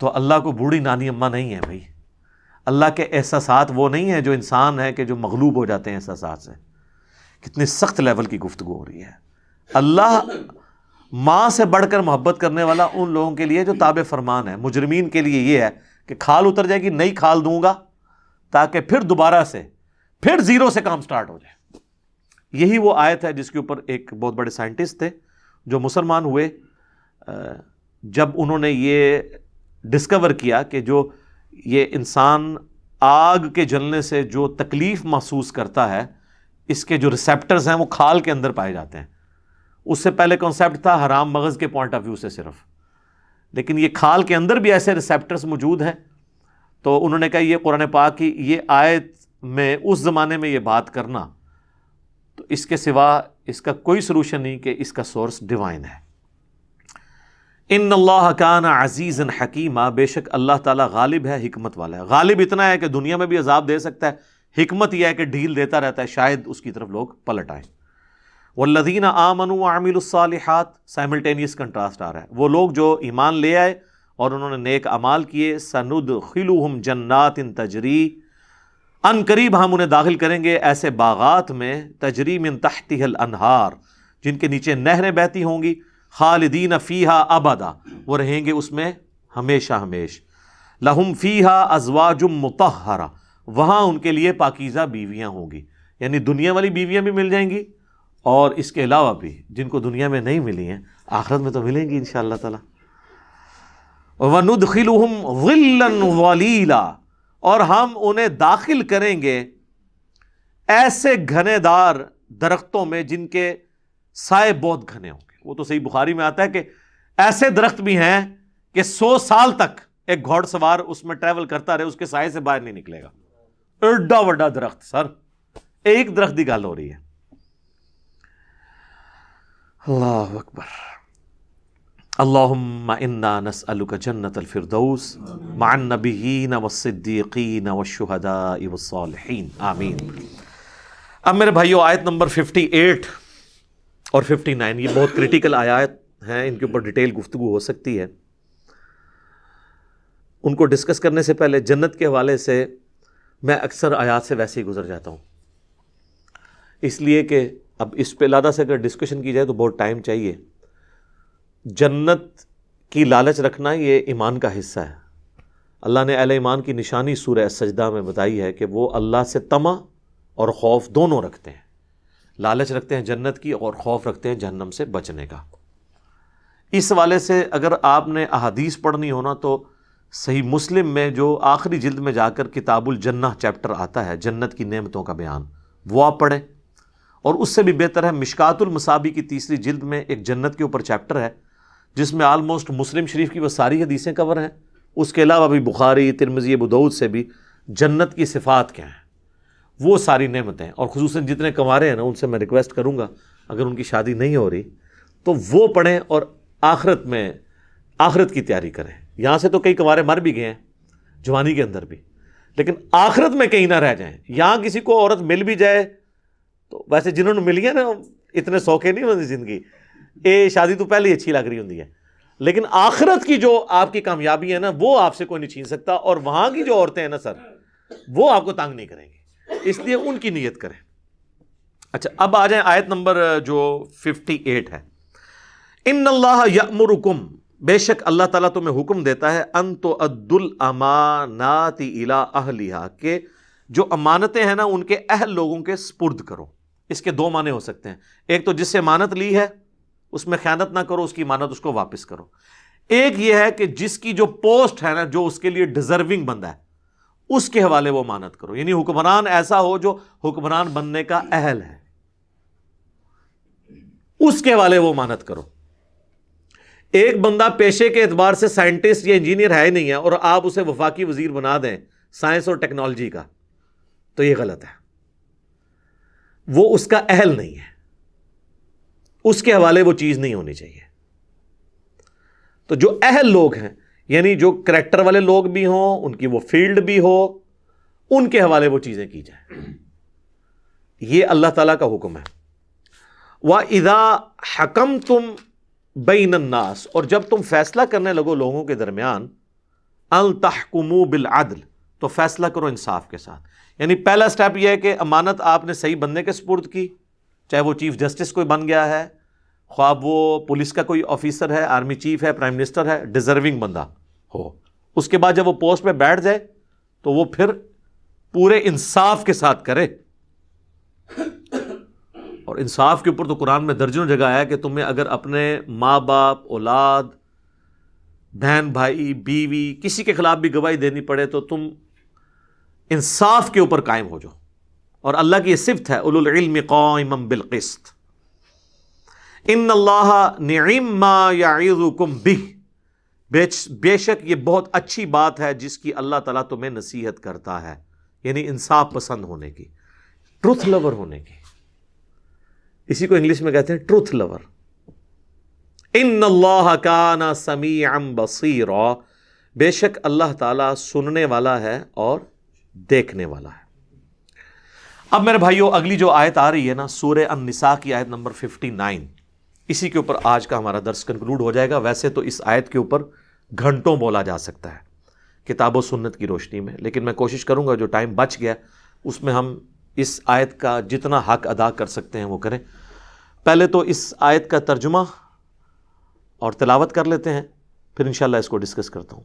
تو اللہ کو بوڑھی نانی اماں نہیں ہے بھائی، اللہ کے احساسات وہ نہیں ہیں جو انسان ہے کہ جو مغلوب ہو جاتے ہیں احساسات سے۔ کتنے سخت لیول کی گفتگو ہو رہی ہے۔ اللہ ماں سے بڑھ کر محبت کرنے والا ان لوگوں کے لیے جو تابع فرمان ہے، مجرمین کے لیے یہ ہے کہ کھال اتر جائے گی نئی کھال دوں گا تاکہ پھر دوبارہ سے پھر زیرو سے کام سٹارٹ ہو جائے۔ یہی وہ آیت ہے جس کے اوپر ایک بہت بڑے سائنٹسٹ تھے جو مسلمان ہوئے، جب انہوں نے یہ ڈسکور کیا کہ جو یہ انسان آگ کے جلنے سے جو تکلیف محسوس کرتا ہے اس کے جو ریسیپٹرز ہیں وہ کھال کے اندر پائے جاتے ہیں۔ اس سے پہلے کانسیپٹ تھا حرام مغز کے پوائنٹ آف ویو سے صرف، لیکن یہ کھال کے اندر بھی ایسے ریسیپٹرز موجود ہیں۔ تو انہوں نے کہا یہ قرآن پاک کی یہ آیت میں اس زمانے میں یہ بات کرنا تو اس کے سوا اس کا کوئی سلوشن نہیں کہ اس کا سورس ڈیوائن ہے۔ ان اللہ کان عزیزا حکیما، بے شک اللہ تعالیٰ غالب ہے حکمت والا ہے۔ غالب اتنا ہے کہ دنیا میں بھی عذاب دے سکتا ہے، حکمت یہ ہے کہ ڈھیل دیتا رہتا ہے، شاید اس کی طرف لوگ پلٹ آئیں۔ والذین آمنوا وعملوا الصالحات، سائملٹینیس کنٹراسٹ آ رہا ہے، وہ لوگ جو ایمان لے آئے اور انہوں نے نیک اعمال کیے، سندخلہم جنات تجری، ان قریب ہم انہیں داخل کریں گے ایسے باغات میں، تجری من تحتها الانہار، جن کے نیچے نہریں بہتی ہوں گی، خالدین فیہا ابدا، وہ رہیں گے اس میں ہمیشہ ہمیش، لہم فیہا ازواج مطہرہ، وہاں ان کے لیے پاکیزہ بیویاں ہوں گی، یعنی دنیا والی بیویاں بھی مل جائیں گی اور اس کے علاوہ بھی جن کو دنیا میں نہیں ملی ہیں آخرت میں تو ملیں گی انشاءاللہ تعالی۔ وَنُدْخِلُهُمْ ظِلًّا ظَلِيلًا، اور ہم انہیں داخل کریں گے ایسے گھنے دار درختوں میں جن کے سائے بہت گھنے ہوں گے۔ وہ تو صحیح بخاری میں آتا ہے کہ ایسے درخت بھی ہیں کہ 100 سال تک ایک گھوڑ سوار اس میں ٹریول کرتا رہے اس کے سائے سے باہر نہیں نکلے گا۔ ایڈا بڑا درخت، سر ایک درخت کی گل ہو رہی ہے۔ اللہ اکبر۔ اللہم انا نسألک جنت الفردوس مع النبیین والصدیقین والشہداء والصالحین، آمین۔ اب میرے بھائیو آیت نمبر 58 اور 59 یہ بہت کریٹیکل آیات ہیں، ان کے اوپر ڈیٹیل گفتگو ہو سکتی ہے۔ ان کو ڈسکس کرنے سے پہلے جنت کے حوالے سے میں اکثر آیات سے ویسے ہی گزر جاتا ہوں، اس لیے کہ اب اس پہ لادہ سے اگر ڈسکشن کی جائے تو بہت ٹائم چاہیے۔ جنت کی لالچ رکھنا یہ ایمان کا حصہ ہے۔ اللہ نے اہل ایمان کی نشانی سورہ السجدہ میں بتائی ہے کہ وہ اللہ سے طمع اور خوف دونوں رکھتے ہیں، لالچ رکھتے ہیں جنت کی اور خوف رکھتے ہیں جہنم سے بچنے کا۔ اس حوالے سے اگر آپ نے احادیث پڑھنی ہونا تو صحیح مسلم میں جو آخری جلد میں جا کر کتاب الجنہ چیپٹر آتا ہے، جنت کی نعمتوں کا بیان، وہ آپ پڑھیں. اور اس سے بھی بہتر ہے مشکات المصابیح کی تیسری جلد میں ایک جنت کے اوپر چیپٹر ہے جس میں آلموسٹ مسلم شریف کی وہ ساری حدیثیں کور ہیں. اس کے علاوہ بھی بخاری، ترمذی، ابو داؤد سے بھی جنت کی صفات کیا ہیں، وہ ساری نعمتیں. اور خصوصاً جتنے کنوارے ہیں نا، ان سے میں ریکویسٹ کروں گا اگر ان کی شادی نہیں ہو رہی تو وہ پڑھیں اور آخرت کی تیاری کریں. یہاں سے تو کئی کنوارے مر بھی گئے ہیں جوانی کے اندر بھی، لیکن آخرت میں کہیں نہ رہ جائیں. یہاں کسی کو عورت مل بھی جائے تو ویسے جنہوں نے ملی ہے نا اتنے سوکھے نہیں ہوتی زندگی، شادی تو پہلے ہی اچھی لگ رہی ہوتی ہے، لیکن آخرت کی جو آپ کی کامیابی ہے نا وہ آپ سے کوئی نہیں چھین سکتا. اور وہاں کی جو عورتیں ہیں نا سر، وہ آپ کو تنگ نہیں کریں گی، اس لیے ان کی نیت کریں. اچھا اب آ جائیں آیت نمبر جو 58 ہے. ان اللہ یأمرکم، بے شک اللہ تعالیٰ تمہیں حکم دیتا ہے، ان تؤدوا الامانات الی اہلھا، کہ جو امانتیں ہیں نا ان کے اہل لوگوں کے سپرد کرو. اس کے دو معنی ہو سکتے ہیں، ایک تو جس سے امانت لی ہے اس میں خیانت نہ کرو، اس کی امانت اس کو واپس کرو. ایک یہ ہے کہ جس کی جو پوسٹ ہے نا، جو اس کے لیے ڈیزرونگ بندہ ہے، اس کے حوالے وہ امانت کرو. یعنی حکمران ایسا ہو جو حکمران بننے کا اہل ہے، اس کے حوالے وہ امانت کرو. ایک بندہ پیشے کے اعتبار سے سائنٹسٹ یا انجینئر ہے ہی نہیں ہے اور آپ اسے وفاقی وزیر بنا دیں سائنس اور ٹیکنالوجی کا، تو یہ غلط ہے. وہ اس کا اہل نہیں ہے، اس کے حوالے وہ چیز نہیں ہونی چاہیے. تو جو اہل لوگ ہیں، یعنی جو کریکٹر والے لوگ بھی ہوں، ان کی وہ فیلڈ بھی ہو، ان کے حوالے وہ چیزیں کی جائیں. یہ اللہ تعالیٰ کا حکم ہے. وَإِذَا حَكَمْتُمْ بَيْنَ النَّاسِ، اور جب تم فیصلہ کرنے لگو لوگوں کے درمیان، أَن تَحْكُمُوا بِالْعَدْلِ، تو فیصلہ کرو انصاف کے ساتھ. یعنی پہلا سٹیپ یہ ہے کہ امانت آپ نے صحیح بندے کے سپرد کی، چاہے وہ چیف جسٹس کوئی بن گیا ہے، خواہ وہ پولیس کا کوئی آفیسر ہے، آرمی چیف ہے، پرائم منسٹر ہے، ڈیزرونگ بندہ ہو. اس کے بعد جب وہ پوسٹ پہ بیٹھ جائے تو وہ پھر پورے انصاف کے ساتھ کرے. اور انصاف کے اوپر تو قرآن میں درجنوں جگہ آیا کہ تمہیں اگر اپنے ماں باپ، اولاد، بہن بھائی، بیوی، کسی کے خلاف بھی گواہی دینی پڑے تو تم انصاف کے اوپر قائم ہو جاؤ. اور اللہ کی یہ صفت ہے، اولو العلم قائما بالقسط، ان اللہ نعم ما یعظکم بہ، بے شک یہ بہت اچھی بات ہے جس کی اللہ تعالیٰ تمہیں نصیحت کرتا ہے. یعنی انصاف پسند ہونے کی، ٹروتھ لور ہونے کی. اسی کو انگلش میں کہتے ہیں ٹروتھ لور. ان اللہ کان سمیعا بصیرا، بے شک اللہ تعالیٰ سننے والا ہے اور دیکھنے والا ہے. اب میرے بھائیو اگلی جو آیت آ رہی ہے نا، سورہ النساء کی آیت نمبر 59، اسی کے اوپر آج کا ہمارا درس کنکلوڈ ہو جائے گا. ویسے تو اس آیت کے اوپر گھنٹوں بولا جا سکتا ہے کتاب و سنت کی روشنی میں، لیکن میں کوشش کروں گا جو ٹائم بچ گیا اس میں ہم اس آیت کا جتنا حق ادا کر سکتے ہیں وہ کریں. پہلے تو اس آیت کا ترجمہ اور تلاوت کر لیتے ہیں، پھر انشاءاللہ اس کو ڈسکس کرتا ہوں.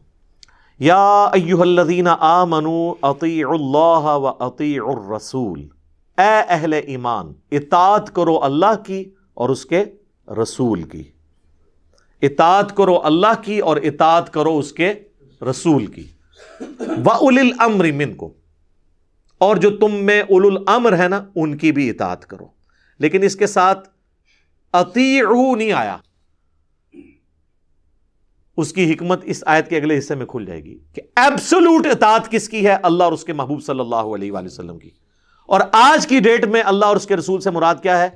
یا ایھا الذین آمنوا اطیعوا اللہ و اطیعوا الرسول، اے اہل ایمان اطاعت کرو اللہ کی اور اس کے رسول کی. اطاعت کرو اللہ کی اور اطاعت کرو اس کے رسول کی. وَأُولِي الْأَمْرِ مِنْكُمْ، اور جو تم میں اولو الامر ہے نا ان کی بھی اطاعت کرو. لیکن اس کے ساتھ اطیعوا نہیں آیا. اس کی حکمت اس آیت کے اگلے حصے میں کھل جائے گی کہ ایبسولوٹ اطاعت کس کی ہے؟ اللہ اور اس کے محبوب صلی اللہ علیہ وآلہ وسلم کی. اور آج کی ڈیٹ میں اللہ اور اس کے رسول سے مراد کیا ہے؟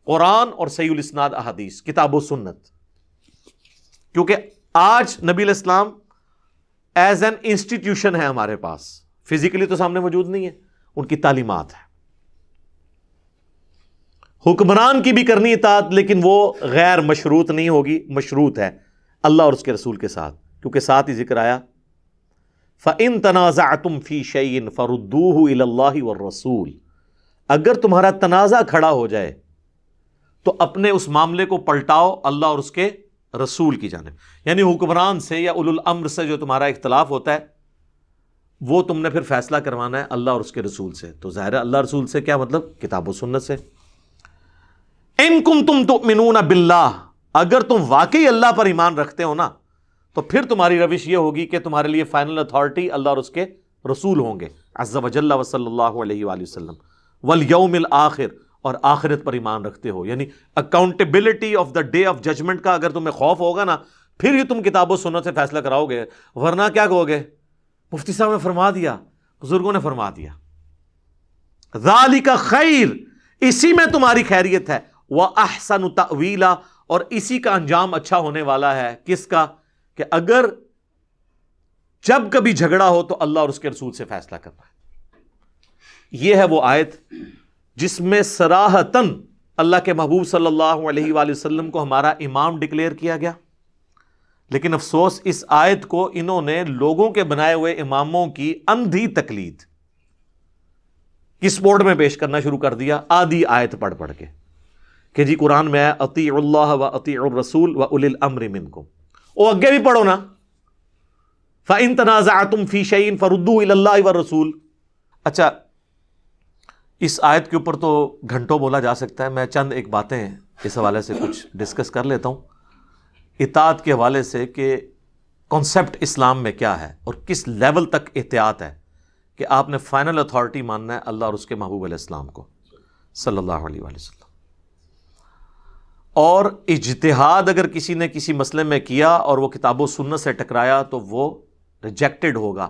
قرآن اور صحیح الاسناد احادیث، کتاب و سنت. کیونکہ آج نبی علیہ السلام ایز این انسٹیٹیوشن ہے ہمارے پاس، فزیکلی تو سامنے موجود نہیں ہے، ان کی تعلیمات ہے. حکمران کی بھی کرنی اطاعت، لیکن وہ غیر مشروط نہیں ہوگی، مشروط ہے اللہ اور اس کے رسول کے ساتھ، کیونکہ ساتھ ہی ذکر آیا فَإِن تَنَازَعْتُمْ فِي شَيْءٍ فَرُدُّوهُ إِلَى اللَّهِ وَالرَّسُولِ، اگر تمہارا تنازع کھڑا ہو جائے تو اپنے اس معاملے کو پلٹاؤ اللہ اور اس کے رسول کی جانب. یعنی حکمران سے یا اولو الامر سے جو تمہارا اختلاف ہوتا ہے وہ تم نے پھر فیصلہ کروانا ہے اللہ اور اس کے رسول سے. تو ظاہر ہے اللہ رسول سے کیا مطلب؟ کتاب و سنت سے. ان کنتم تؤمنون باللہ، اگر تم واقعی اللہ پر ایمان رکھتے ہو نا تو پھر تمہاری روش یہ ہوگی کہ تمہارے لیے فائنل اتھارٹی اللہ اور اس کے رسول ہوں گے عز و جل و صلی اللہ علیہ وآلہ وسلم، والیوم الآخر، اور آخرت پر ایمان رکھتے ہو، یعنی accountability of the day of judgement کا اگر تمہیں خوف ہوگا نا، پھر ہی تم کتاب و سنت سے فیصلہ کراؤ گے، ورنہ کیا کہو گے؟ مفتی صاحب نے فرما دیا، بزرگوں نے فرما دیا، ذالک خیر، اسی میں تمہاری خیریت ہے، وَأَحْسَنُ تَأْوِيلًا، اور اسی کا انجام اچھا ہونے والا ہے۔ کس کا؟ کہ اگر جب کبھی جھگڑا ہو تو اللہ اور اس کے رسول سے فیصلہ کرنا ہے۔ یہ ہے وہ آیت جس میں صراحتاً اللہ کے محبوب صلی اللہ علیہ وآلہ وسلم کو ہمارا امام ڈکلیئر کیا گیا، لیکن افسوس اس آیت کو انہوں نے لوگوں کے بنائے ہوئے اماموں کی اندھی تقلید کی سپورٹ میں پیش کرنا شروع کر دیا، آدھی آیت پڑھ پڑھ کے کہ جی قرآن میں ہے اطیعوا اللہ و اطیعوا الرسول و اولی الامر منکم، او آگے بھی پڑھو نا، فَإِن تَنَازَعْتُمْ فِي شَيْءٍ فَرُدُّوهُ إِلَى اللَّهِ وَالرَّسُولِ۔ اچھا، اس آیت کے اوپر تو گھنٹوں بولا جا سکتا ہے، میں چند ایک باتیں اس حوالے سے کچھ ڈسکس کر لیتا ہوں اطاعت کے حوالے سے، کہ کانسیپٹ اسلام میں کیا ہے اور کس لیول تک احتیاط ہے کہ آپ نے فائنل اتھارٹی ماننا ہے اللہ اور اس کے محبوب علیہ السلام کو صلی اللہ علیہ وآلہ وسلم، اور اجتہاد اگر کسی نے کسی مسئلے میں کیا اور وہ کتاب و سنت سے ٹکرایا تو وہ ریجیکٹڈ ہوگا۔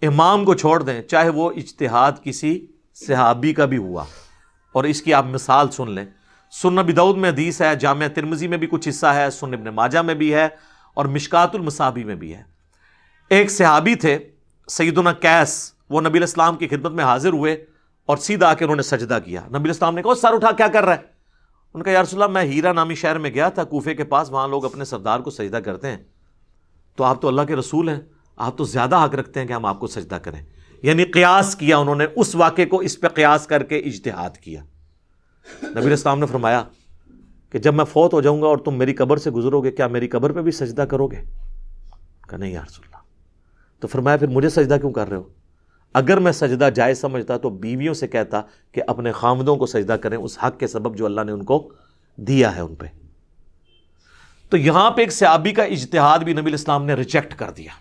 امام کو چھوڑ دیں، چاہے وہ اجتہاد کسی صحابی کا بھی ہوا، اور اس کی آپ مثال سن لیں، سنن ابی داؤد میں حدیث ہے، جامع ترمذی میں بھی کچھ حصہ ہے، سنن ابن ماجہ میں بھی ہے، اور مشکات المصابیح میں بھی ہے۔ ایک صحابی تھے سیدنا قیس، وہ نبی علیہ السلام کی خدمت میں حاضر ہوئے اور سیدھا آ کے انہوں نے سجدہ کیا۔ نبی علیہ السلام نے کہا سر اٹھا کیا کر رہا ہے؟ ان کا یا رسول اللہ میں ہیرا نامی شہر میں گیا تھا کوفے کے پاس، وہاں لوگ اپنے سردار کو سجدہ کرتے ہیں، تو آپ تو اللہ کے رسول ہیں، آپ تو زیادہ حق رکھتے ہیں کہ ہم آپ کو سجدہ کریں، یعنی قیاس کیا انہوں نے، اس واقعے کو اس پہ قیاس کر کے اجتہاد کیا۔ نبی علیہ السلام نے فرمایا کہ جب میں فوت ہو جاؤں گا اور تم میری قبر سے گزرو گے، کیا میری قبر پہ بھی سجدہ کرو گے؟ کہا نہیں یا رسول اللہ۔ تو فرمایا پھر مجھے سجدہ کیوں کر رہے ہو؟ اگر میں سجدہ جائز سمجھتا تو بیویوں سے کہتا کہ اپنے خامدوں کو سجدہ کریں اس حق کے سبب جو اللہ نے ان کو دیا ہے ان پہ۔ تو یہاں پہ ایک صحابی کا اجتہاد بھی نبی علیہ السلام نے ریجیکٹ کر دیا،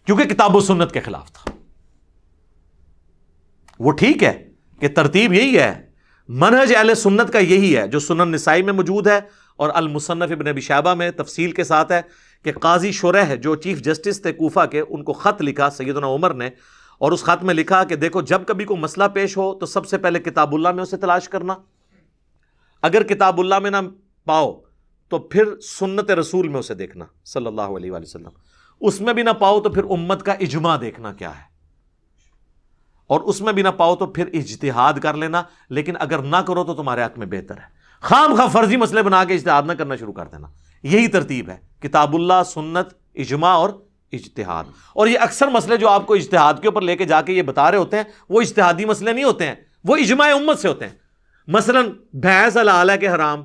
کیونکہ کتاب و سنت کے خلاف تھا۔ وہ ٹھیک ہے کہ ترتیب یہی ہے، منہج اہل سنت کا یہی ہے جو سنن نسائی میں موجود ہے اور المصنف ابن ابی شیبہ میں تفصیل کے ساتھ ہے، کہ قاضی شریح جو چیف جسٹس تھے کوفہ کے، ان کو خط لکھا سیدنا عمر نے، اور اس خط میں لکھا کہ دیکھو جب کبھی کوئی مسئلہ پیش ہو تو سب سے پہلے کتاب اللہ میں اسے تلاش کرنا، اگر کتاب اللہ میں نہ پاؤ تو پھر سنت رسول میں اسے دیکھنا صلی اللہ علیہ وآلہ وسلم، اس میں بھی نہ پاؤ تو پھر امت کا اجماع دیکھنا کیا ہے، اور اس میں بھی نہ پاؤ تو پھر اجتہاد کر لینا، لیکن اگر نہ کرو تو تمہارے حق میں بہتر ہے، خام خواہ فرضی مسئلے بنا کے اجتہاد نہ کرنا شروع کر دینا۔ یہی ترتیب ہے، کتاب اللہ، سنت، اجماع اور اجتہاد۔ اور یہ اکثر مسئلے جو آپ کو اجتہاد کے اوپر لے کے جا کے یہ بتا رہے ہوتے ہیں وہ اجتہادی مسئلے نہیں ہوتے ہیں، وہ اجماع امت سے ہوتے ہیں۔ مثلا بھینس حلال ہے کہ حرام،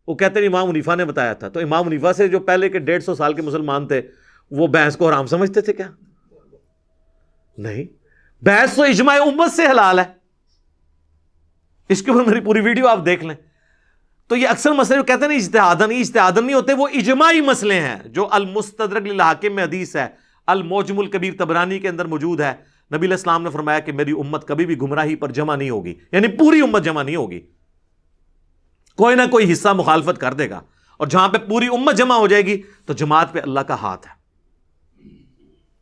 وہ کہتے ہیں امام حنیفہ نے بتایا تھا، تو امام حنیفہ سے جو پہلے کے 150 سال کے مسلمان تھے وہ بھینس کو حرام سمجھتے تھے کیا؟ نہیں، بھینس تو اجماع امت سے حلال ہے، اس کے اوپر میری پوری ویڈیو آپ دیکھ لیں۔ تو یہ اکثر مسئلے جو کہتے ہیں اجتہادن نہیں ہوتے، وہ اجماعی مسئلے ہیں، جو المستدرک للحاکم میں حدیث ہے، المعجم الکبیر طبرانی کے اندر موجود ہے۔ نبی علیہ السلام نے فرمایا کہ میری امت کبھی بھی گمراہی پر جمع نہیں ہوگی، یعنی پوری امت جمع نہیں ہوگی، کوئی نہ کوئی حصہ مخالفت کر دے گا، اور جہاں پہ پوری امت جمع ہو جائے گی تو جماعت پہ اللہ کا ہاتھ ہے۔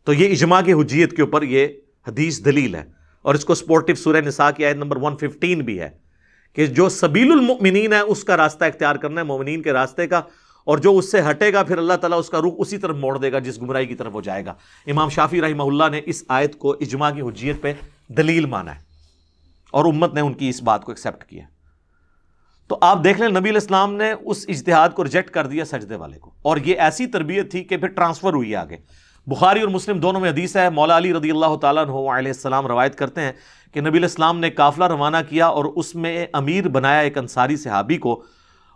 تو یہ اجماع کی حجیت کے اوپر یہ حدیث دلیل ہے، اور اس کو سپورٹو سورہ نساء کی آیت نمبر 115 بھی ہے کہ جو سبیل المؤمنین ہے اس کا راستہ اختیار کرنا ہے، مومنین کے راستے کا، اور جو اس سے ہٹے گا پھر اللہ تعالیٰ اس کا رخ اسی طرف موڑ دے گا جس گمراہی کی طرف وہ جائے گا۔ امام شافعی رحمہ اللہ نے اس آیت کو اجماع کی حجیت پہ دلیل مانا ہے، اور امت نے ان کی اس بات کو ایکسیپٹ کیا۔ تو آپ دیکھ لیں نبی علیہ السلام نے اس اجتہاد کو ریجیکٹ کر دیا سجدے والے کو، اور یہ ایسی تربیت تھی کہ پھر ٹرانسفر ہوئی آگے۔ بخاری اور مسلم دونوں میں حدیث ہے، مولا علی رضی اللہ تعالیٰ عنہ علیہ السلام روایت کرتے ہیں کہ نبی علیہ السلام نے قافلہ روانہ کیا اور اس میں امیر بنایا ایک انصاری صحابی کو۔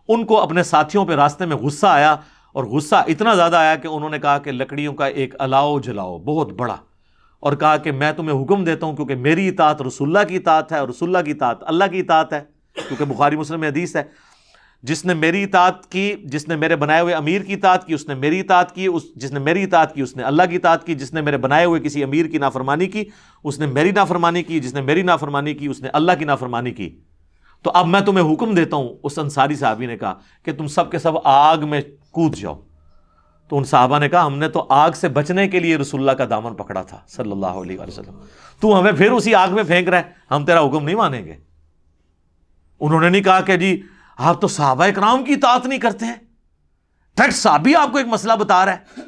ان کو اپنے ساتھیوں پہ راستے میں غصہ آیا، اور غصہ اتنا زیادہ آیا کہ انہوں نے کہا کہ لکڑیوں کا ایک الاؤ جلاؤ بہت بڑا، اور کہا کہ میں تمہیں حکم دیتا ہوں کیونکہ میری اطاعت رسول اللہ کی اطاعت ہے اور رسول اللہ کی اطاعت اللہ کی اطاعت ہے، کیونکہ بخاری مسلم میں حدیث ہے۔ جس نے میری اطاعت کی، جس نے میرے بنائے ہوئے امیر کی اطاعت کی اس نے میری اطاعت کی، جس نے میری اطاعت کی اس نے اللہ کی اطاعت کی، جس نے میرے بنائے ہوئے کسی امیر کی نافرمانی کی اس نے میری نافرمانی کی، جس نے میری نافرمانی کی اس نے اللہ کی نافرمانی کی۔ تو اب میں تمہیں حکم دیتا ہوں، اس انصاری صحابی نے کہا، کہ تم سب کے سب آگ میں کود جاؤ۔ تو ان صحابہ نے کہا ہم نے تو آگ سے بچنے کے لیے رسول اللہ کا دامن پکڑا تھا صلی اللہ علیہ وآلہ وسلم، تو ہمیں پھر اسی آگ میں پھینک رہا ہے، ہم تیرا حکم نہیں مانیں گے۔ انہوں نے نہیں کہا کہ جی آپ تو صحابہ اکرام کی اطاعت نہیں کرتے ہیں، ڈائریکٹ صحابی آپ کو ایک مسئلہ بتا رہا ہے،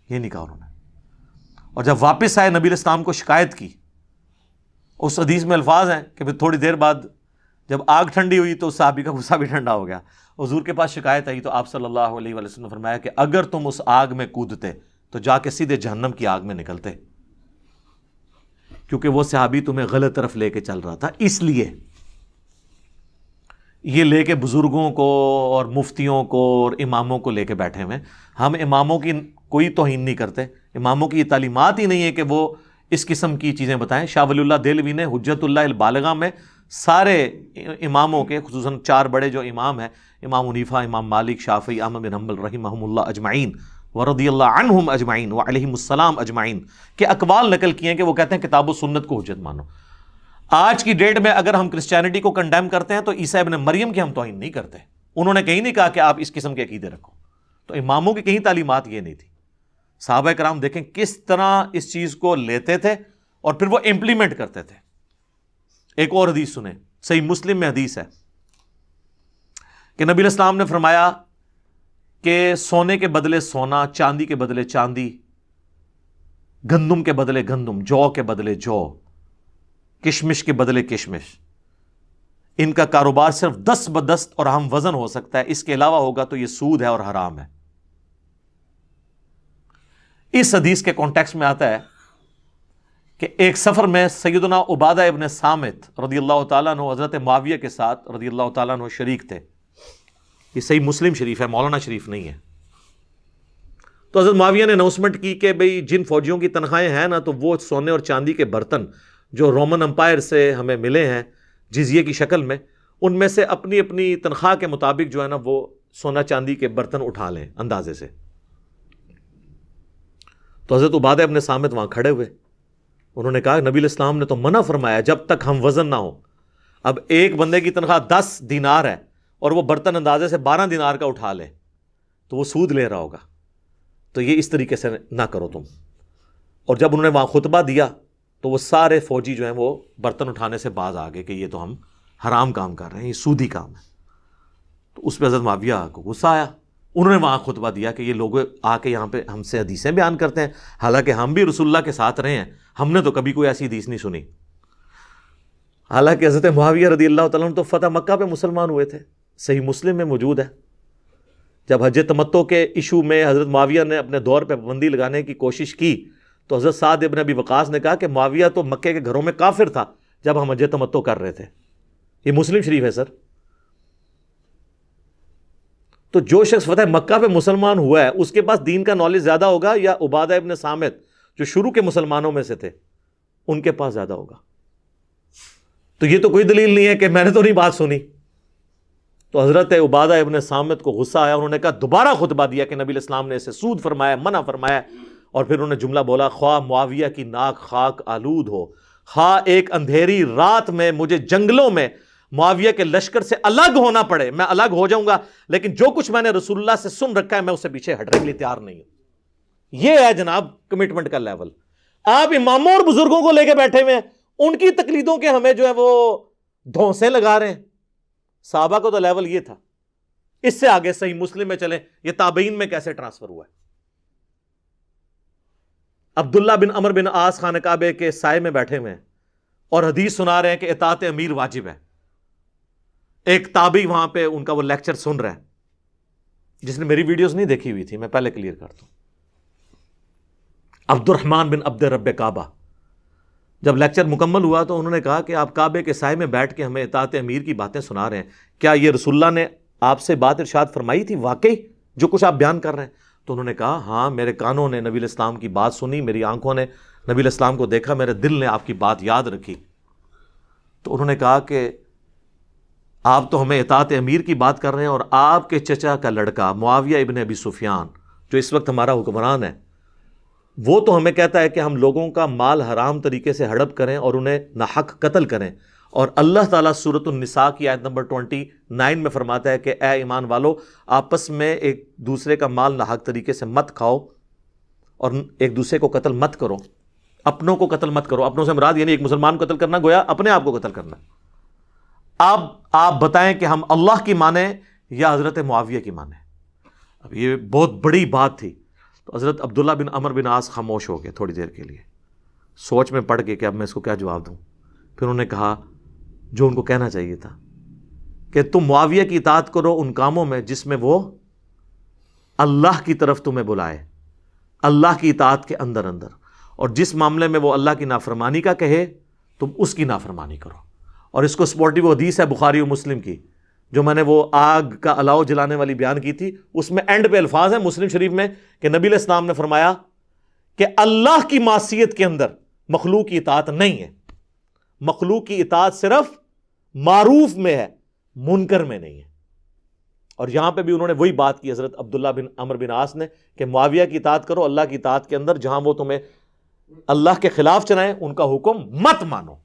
یہ نہیں کہا انہوں نے۔ اور جب واپس آئے نبی علیہ السلام کو شکایت کی، اس حدیث میں الفاظ ہیں کہ پھر تھوڑی دیر بعد جب آگ ٹھنڈی ہوئی تو صحابی کا غصہ بھی ٹھنڈا ہو گیا۔ حضور کے پاس شکایت آئی تو آپ صلی اللہ علیہ وآلہ وسلم نے فرمایا کہ اگر تم اس آگ میں کودتے تو جا کے سیدھے جہنم کی آگ میں نکلتے، کیونکہ وہ صحابی تمہیں غلط طرف لے کے چل رہا تھا۔ اس لیے یہ لے کے بزرگوں کو اور مفتیوں کو اور اماموں کو لے کے بیٹھے ہوئے، ہم اماموں کی کوئی توہین نہیں کرتے، اماموں کی یہ تعلیمات ہی نہیں ہے کہ وہ اس قسم کی چیزیں بتائیں۔ شاہ ولی اللہ دہلوی نے حجت اللہ البالغہ میں سارے اماموں کے، خصوصاً 4 بڑے جو امام ہیں، امام حنیفہ، امام مالک، شافعی، احمد بن حنبل رحمہم اللہ اجمعین ورضی اللہ عنہم اجمعین وعلیہم السلام اجمعین کے اقوال نقل کیے ہیں کہ وہ کہتے ہیں کتاب و سنت کو حجت مانو۔ آج کی ڈیٹ میں اگر ہم کرسچینٹی کو کنڈیم کرتے ہیں تو عیسیٰ ابن مریم کی ہم توہین نہیں کرتے، انہوں نے کہیں نہیں کہا کہ آپ اس قسم کے عقیدے رکھو، تو اماموں کی کہیں تعلیمات یہ نہیں تھی۔ صحابہ کرام دیکھیں کس طرح اس چیز کو لیتے تھے اور پھر وہ امپلیمنٹ کرتے تھے۔ ایک اور حدیث سنیں، صحیح مسلم میں حدیث ہے کہ نبی علیہ السلام نے فرمایا کہ سونے کے بدلے سونا، چاندی کے بدلے چاندی، گندم کے بدلے گندم، جو کے بدلے جو، کشمش کے بدلے کشمش، ان کا کاروبار صرف دست بدست اور ہم وزن ہو سکتا ہے، اس کے علاوہ ہوگا تو یہ سود ہے اور حرام ہے۔ اس حدیث کے کانٹیکسٹ میں آتا ہے کہ ایک سفر میں سیدنا عبادہ ابن صامت رضی اللہ تعالیٰ عنہ حضرت معاویہ کے ساتھ رضی اللہ تعالیٰ عنہ شریک تھے، یہ صحیح مسلم شریف ہے، مولانا شریف نہیں ہے۔ تو حضرت معاویہ نے اناؤنسمنٹ کی کہ بھئی جن فوجیوں کی تنخواہیں ہیں نا، تو وہ سونے اور چاندی کے برتن جو رومن امپائر سے ہمیں ملے ہیں جزیے کی شکل میں، ان میں سے اپنی اپنی تنخواہ کے مطابق جو ہے نا وہ سونا چاندی کے برتن اٹھا لیں اندازے سے۔ تو حضرت عبادہ ابن صامت وہاں کھڑے ہوئے، انہوں نے کہا نبی علیہ السلام نے تو منع فرمایا جب تک ہم وزن نہ ہو۔ اب ایک بندے کی تنخواہ 10 دینار ہے اور وہ برتن اندازے سے 12 دینار کا اٹھا لے تو وہ سود لے رہا ہوگا، تو یہ اس طریقے سے نہ کرو تم۔ اور جب انہوں نے وہاں خطبہ دیا تو وہ سارے فوجی جو ہیں وہ برتن اٹھانے سے باز آ گئے کہ یہ تو ہم حرام کام کر رہے ہیں، یہ سودی کام ہے۔ تو اس پہ حضرت معاویہ کو غصہ آیا، انہوں نے وہاں خطبہ دیا کہ یہ لوگ آ کے یہاں پہ ہم سے حدیثیں بیان کرتے ہیں، حالانکہ ہم بھی رسول اللہ کے ساتھ رہے ہیں، ہم نے تو کبھی کوئی ایسی حدیث نہیں سنی۔ حالانکہ حضرت معاویہ رضی اللہ تعالیٰ عنہ تو فتح مکہ پہ مسلمان ہوئے تھے، صحیح مسلم میں موجود ہے۔ جب حج تمتع کے ایشو میں حضرت معاویہ نے اپنے دور پہ پابندی لگانے کی کوشش کی تو حضرت سعد ابن ابی وقاص نے کہا کہ معاویہ تو مکے کے گھروں میں کافر تھا جب ہم حج تمتع کر رہے تھے۔ یہ مسلم شریف ہے سر۔ تو جو شخص فتح مکہ پہ مسلمان ہوا ہے اس کے پاس دین کا نالج زیادہ ہوگا یا عبادہ ابن صامت جو شروع کے مسلمانوں میں سے تھے ان کے پاس زیادہ ہوگا؟ تو یہ تو کوئی دلیل نہیں ہے کہ میں نے تو نہیں بات سنی۔ تو حضرت عبادہ ابن صامت کو غصہ آیا، انہوں نے کہا دوبارہ خطبہ دیا کہ نبی علیہ السلام نے اسے سود فرمایا، منع فرمایا، اور پھر انہوں نے جملہ بولا خواہ معاویہ کی ناک خاک آلود ہو، خواہ ایک اندھیری رات میں مجھے جنگلوں میں معاویہ کے لشکر سے الگ ہونا پڑے، میں الگ ہو جاؤں گا، لیکن جو کچھ میں نے رسول اللہ سے سن رکھا ہے میں اسے پیچھے ہٹنے کے لیے تیار نہیں ہوں۔ یہ ہے جناب کمٹمنٹ کا لیول۔ آپ اماموں اور بزرگوں کو لے کے بیٹھے ہوئے ہیں، ان کی تقلیدوں کے ہمیں جو ہے وہ دھونسے لگا رہے ہیں۔ صحابہ کو تو لیول یہ تھا۔ اس سے آگے صحیح مسلم میں چلیں، یہ تابعین میں کیسے ٹرانسفر ہوا ہے۔ عبداللہ بن عمر بن عاص خانہ کعبے کے سائے میں بیٹھے ہوئے ہیں اور حدیث سنا رہے ہیں کہ اطاعت امیر واجب ہے۔ ایک تابعی وہاں پہ ان کا وہ لیکچر سن رہا ہے، جس نے میری ویڈیوز نہیں دیکھی ہوئی تھی، میں پہلے کلیئر کرتا ہوں۔ عبد الرحمن بن عبد رب کعبہ، جب لیکچر مکمل ہوا تو انہوں نے کہا کہ آپ کعبے کے سائے میں بیٹھ کے ہمیں اطاعت امیر کی باتیں سنا رہے ہیں، کیا یہ رسول اللہ نے آپ سے بات ارشاد فرمائی تھی واقعی جو کچھ آپ بیان کر رہے ہیں؟ تو انہوں نے کہا ہاں، میرے کانوں نے نبی علیہ السلام کی بات سنی، میری آنکھوں نے نبی علیہ السلام کو دیکھا، میرے دل نے آپ کی بات یاد رکھی۔ تو انہوں نے کہا کہ آپ تو ہمیں اطاعت امیر کی بات کر رہے ہیں، اور آپ کے چچا کا لڑکا معاویہ ابن ابی سفیان جو اس وقت ہمارا حکمران ہے، وہ تو ہمیں کہتا ہے کہ ہم لوگوں کا مال حرام طریقے سے ہڑپ کریں اور انہیں ناحق قتل کریں، اور اللہ تعالیٰ سورۃ النساء کی آیت نمبر 29 میں فرماتا ہے کہ اے ایمان والو، آپس میں ایک دوسرے کا مال ناحق طریقے سے مت کھاؤ اور ایک دوسرے کو قتل مت کرو، اپنوں کو قتل مت کرو۔ اپنوں سے مراد یعنی ایک مسلمان کو قتل کرنا، گویا اپنے آپ کو قتل کرنا۔ آپ بتائیں کہ ہم اللہ کی مانیں یا حضرت معاویہ کی مانیں؟ اب یہ بہت بڑی بات تھی، تو حضرت عبداللہ بن عمر بن عاص خاموش ہو گئے تھوڑی دیر کے لیے، سوچ میں پڑ گئے کہ اب میں اس کو کیا جواب دوں۔ پھر انہوں نے کہا جو ان کو کہنا چاہیے تھا کہ تم معاویہ کی اطاعت کرو ان کاموں میں جس میں وہ اللہ کی طرف تمہیں بلائے، اللہ کی اطاعت کے اندر، اور جس معاملے میں وہ اللہ کی نافرمانی کا کہے تم اس کی نافرمانی کرو۔ اور اس کو سپورٹی وہ حدیث ہے بخاری و مسلم کی، جو میں نے وہ آگ کا الاؤ جلانے والی بیان کی تھی، اس میں اینڈ پہ الفاظ ہیں مسلم شریف میں کہ نبی علیہ السلام نے فرمایا کہ اللہ کی معصیت کے اندر مخلوق کی اطاعت نہیں ہے، مخلوق کی اطاعت صرف معروف میں ہے، منکر میں نہیں ہے۔ اور یہاں پہ بھی انہوں نے وہی بات کی حضرت عبداللہ بن عمر بن عاص نے کہ معاویہ کی اطاعت کرو اللہ کی اطاعت کے اندر، جہاں وہ تمہیں اللہ کے خلاف چلائیں ان کا حکم مت مانو۔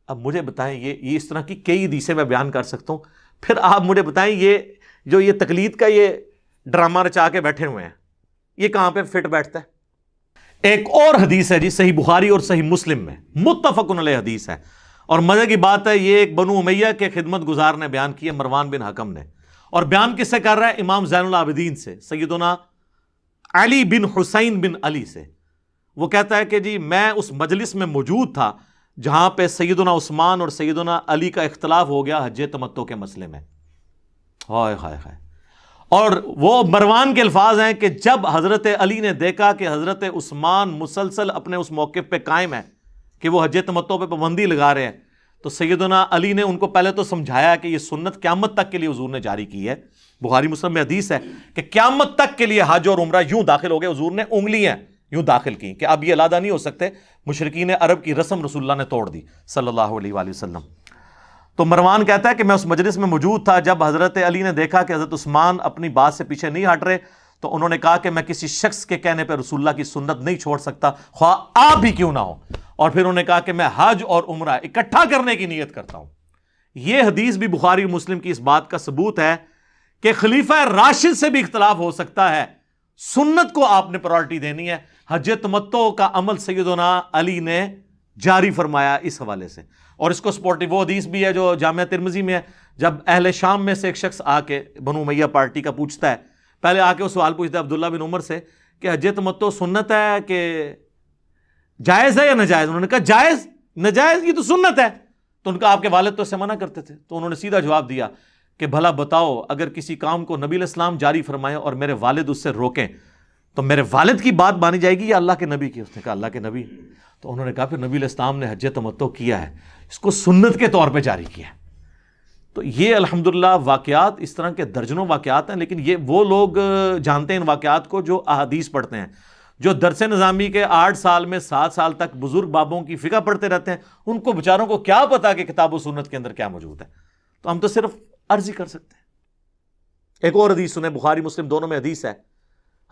اب مجھے بتائیں، یہ اس طرح کی کئی حدیثیں میں بیان کر سکتا ہوں، پھر آپ مجھے بتائیں یہ تقلید کا یہ ڈرامہ رچا کے بیٹھے ہوئے ہیں، یہ کہاں پہ فٹ بیٹھتا ہے؟ ایک اور حدیث ہے جی صحیح بخاری اور صحیح مسلم میں، متفق علیہ حدیث ہے، اور مزے کی بات ہے یہ ایک بنو امیہ کے خدمت گزار نے بیان کی ہے، مروان بن حکم نے، اور بیان کس سے کر رہا ہے؟ امام زین العابدین سے، سیدنا علی بن حسین بن علی سے۔ وہ کہتا ہے کہ جی میں اس مجلس میں موجود تھا جہاں پہ سیدنا عثمان اور سیدنا علی کا اختلاف ہو گیا حج تمتع کے مسئلے میں۔ ہائے ہائے ہائے۔ اور وہ مروان کے الفاظ ہیں کہ جب حضرت علی نے دیکھا کہ حضرت عثمان مسلسل اپنے اس موقف پہ قائم ہے کہ وہ حج تمتع پہ پابندی لگا رہے ہیں، تو سیدنا علی نے ان کو پہلے تو سمجھایا کہ یہ سنت قیامت تک کے لیے حضور نے جاری کی ہے، بخاری مسلم میں حدیث ہے کہ قیامت تک کے لیے حج اور عمرہ یوں داخل ہو گئے، حضور نے انگلیاں یوں داخل کی کہ اب یہ علیحدہ نہیں ہو سکتے، مشرکین عرب کی رسم رسول اللہ نے توڑ دی صلی اللہ علیہ وآلہ وسلم۔ تو مروان کہتا ہے کہ میں اس مجلس میں موجود تھا جب حضرت علی نے دیکھا کہ حضرت عثمان اپنی بات سے پیچھے نہیں ہٹ رہے، تو انہوں نے کہا کہ میں کسی شخص کے کہنے پہ رسول اللہ کی سنت نہیں چھوڑ سکتا، خواہ آپ بھی کیوں نہ ہو۔ اور پھر انہوں نے کہا کہ میں حج اور عمرہ اکٹھا کرنے کی نیت کرتا ہوں۔ یہ حدیث بھی بخاری مسلم کی اس بات کا ثبوت ہے کہ خلیفہ راشد سے بھی اختلاف ہو سکتا ہے، سنت کو آپ نے پرائرٹی دینی ہے۔ حج تمتع کا عمل سیدنا علی نے جاری فرمایا اس حوالے سے، اور اس کو سپورٹی وہ حدیث بھی ہے جو جامعہ ترمذی میں ہے، جب اہل شام میں سے ایک شخص آ کے بنو امیہ پارٹی کا پوچھتا ہے، پہلے آ کے وہ سوال پوچھتا ہے عبداللہ بن عمر سے کہ حج تمتع سنت ہے کہ جائز ہے یا ناجائز؟ انہوں نے کہا جائز، ناجائز یہ تو سنت ہے۔ تو ان کا آپ کے والد تو اسے منع کرتے تھے، تو انہوں نے سیدھا جواب دیا کہ بھلا بتاؤ اگر کسی کام کو نبی علیہ السلام جاری فرمائے اور میرے والد اس سے روکیں تو میرے والد کی بات مانی جائے گی یا اللہ کے نبی کی؟ اس نے کہا اللہ کے نبی۔ تو انہوں نے کہا پھر نبی علیہ السلام نے حج تمتع کیا ہے، اس کو سنت کے طور پہ جاری کیا ہے۔ تو یہ الحمدللہ واقعات، اس طرح کے درجنوں واقعات ہیں، لیکن یہ وہ لوگ جانتے ہیں ان واقعات کو جو احادیث پڑھتے ہیں، جو درس نظامی کے 8 سال میں 7 سال تک بزرگ بابوں کی فقہ پڑھتے رہتے ہیں، ان کو بیچاروں کو کیا پتا کہ کتاب و سنت کے اندر کیا موجود ہے۔ تو ہم تو صرف عرض ہی کر سکتے ہیں۔ ایک اور حدیث سنیں، بخاری مسلم دونوں میں حدیث ہے،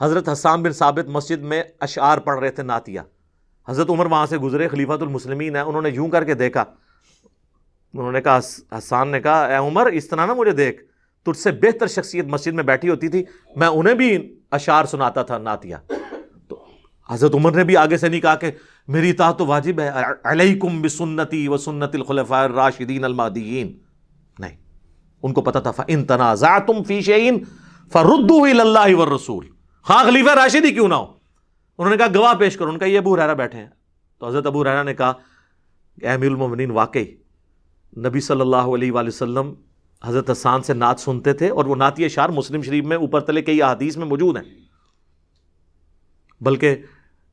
حضرت حسان بن ثابت مسجد میں اشعار پڑھ رہے تھے، نعتیہ، حضرت عمر وہاں سے گزرے، خلیفۃ المسلمین ہیں، انہوں نے یوں کر کے دیکھا، انہوں نے کہا، حسان نے کہا اے عمر اس طرح نہ مجھے دیکھ، تجھ سے بہتر شخصیت مسجد میں بیٹھی ہوتی تھی، میں انہیں بھی اشعار سناتا تھا، نعتیہ۔ تو حضرت عمر نے بھی آگے سے نہیں کہا کہ میری اطاعت تو واجب ہے، علیکم بسنتی وسنت الخلفاء الراشدین المہدیین، نہیں، ان کو پتا تھا فَإِن تَنَازَعْتُمْ فِي شَيْءٍ فَرُدُّوهُ إِلَى اللَّهِ وَالرَّسُولِ، خواہ خلیفہ راشد ہی کیوں نہ ہو۔ انہوں نے کہا گواہ پیش کرو، ان کا یہ ابو ہریرہ بیٹھے ہیں۔ تو حضرت ابو ہریرہ نے کہا اے امیر المومنین، واقعی نبی صلی اللہ علیہ وآلہ وسلم حضرت حسان سے نعت سنتے تھے، اور وہ نعتی اشعار مسلم شریف میں اوپر تلے کئی احادیث میں موجود ہیں، بلکہ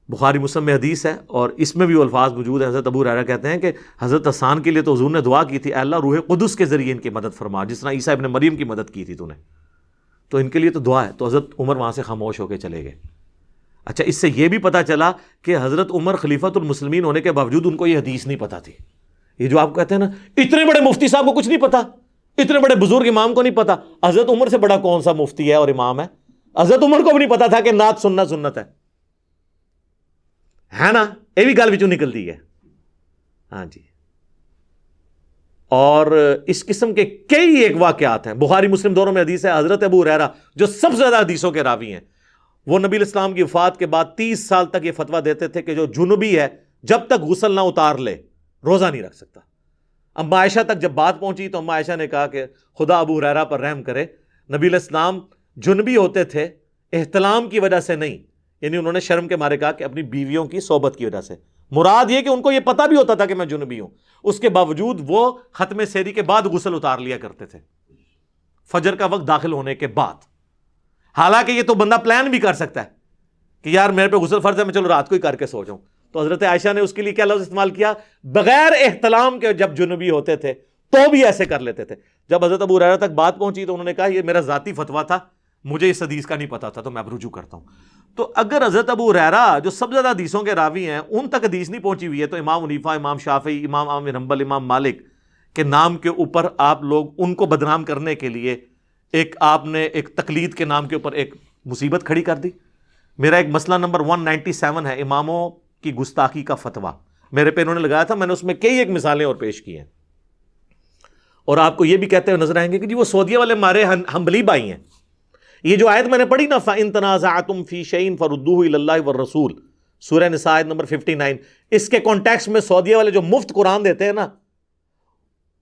بخاری مسلم میں حدیث ہے اور اس میں بھی وہ الفاظ موجود ہیں۔ حضرت ابو ہریرہ کہتے ہیں کہ حضرت حسان کے لیے تو حضور نے دعا کی تھی، اے اللہ روح قدس کے ذریعے ان کی مدد فرما، جس طرح عیسیٰ ابن مریم کی مدد کی تھی تو نے، تو ان کے لیے تو دعا ہے۔ تو حضرت عمر وہاں سے خاموش ہو کے چلے گئے۔ اچھا، اس سے یہ بھی پتہ چلا کہ حضرت عمر خلیفۃ المسلمین ہونے کے باوجود ان کو یہ حدیث نہیں پتہ تھی، یہ جو آپ کہتے ہیں نا اتنے بڑے مفتی صاحب کو کچھ نہیں پتا، اتنے بڑے بزرگ امام کو نہیں پتا، حضرت عمر سے بڑا کون سا مفتی ہے اور امام ہے؟ حضرت عمر کو بھی نہیں پتا تھا کہ نعت سننا سنت ہے نا، یہ بھی گل وچوں نکلتی ہے. ہاں جی. اور اس قسم کے کئی ایک واقعات ہیں، بخاری مسلم دونوں میں حدیث ہے. حضرت ابو ہریرہ جو سب سے زیادہ حدیثوں کے راوی ہیں، وہ نبی اسلام کی وفات کے بعد 30 سال تک یہ فتویٰ دیتے تھے کہ جو جنوبی ہے جب تک غسل نہ اتار لے روزہ نہیں رکھ سکتا. اما عائشہ تک جب بات پہنچی تو اما عائشہ نے کہا کہ خدا ابو ہریرہ پر رحم کرے، نبی الاسلام جنبی ہوتے تھے احتلام کی وجہ سے نہیں، یعنی انہوں نے شرم کے مارے کہا کہ اپنی بیویوں کی صحبت کی وجہ سے، مراد یہ کہ ان کو یہ پتہ بھی ہوتا تھا کہ میں جنبی ہوں، اس کے باوجود وہ ختم سحری کے بعد غسل اتار لیا کرتے تھے، فجر کا وقت داخل ہونے کے بعد. حالانکہ یہ تو بندہ پلان بھی کر سکتا ہے کہ یار میرے پہ غسل فرض ہے، میں چلو رات کو ہی کر کے سو جاؤں. تو حضرت عائشہ نے اس کے لیے کیا لفظ استعمال کیا؟ بغیر احتلام کے جب جنوبی ہوتے تھے تو بھی ایسے کر لیتے تھے. جب حضرت ابو ہریرہ تک بات پہنچی تو انہوں نے کہا یہ میرا ذاتی فتویٰ تھا، مجھے اس حدیث کا نہیں پتا تھا، تو میں اب رجوع کرتا ہوں. تو اگر حضرت ابو ہریرہ جو سب سے زیادہ حدیثوں کے راوی ہیں ان تک حدیث نہیں پہنچی ہوئی ہے، تو امام حنیفہ، امام شافعی، امام احمد بن حنبل، امام مالک کے نام کے اوپر آپ لوگ ان کو بدنام کرنے کے لیے آپ نے ایک تقلید کے نام کے اوپر ایک مصیبت کھڑی کر دی. میرا ایک مسئلہ نمبر 197 ہے اماموں کی گستاخی کا فتویٰ، میرے پہ انہوں نے لگایا تھا، میں نے اس میں کئی ایک مثالیں اور پیش کی ہیں. اور آپ کو یہ بھی کہتے ہوئے نظر آئیں گے کہ جی وہ سعودیہ والے ہمارے حنبلی بھائی ہیں. یہ جو آیت میں نے پڑھی نا فَإِن تَنَازَعْتُمْ فِي شَيْءٍ فَرُدُّوهُ إِلَى اللَّهِ وَالرَّسُولِ، سورہ نساء آیت نمبر 59، اس کے کانٹیکسٹ میں سعودیہ والے جو مفت قرآن دیتے ہیں نا،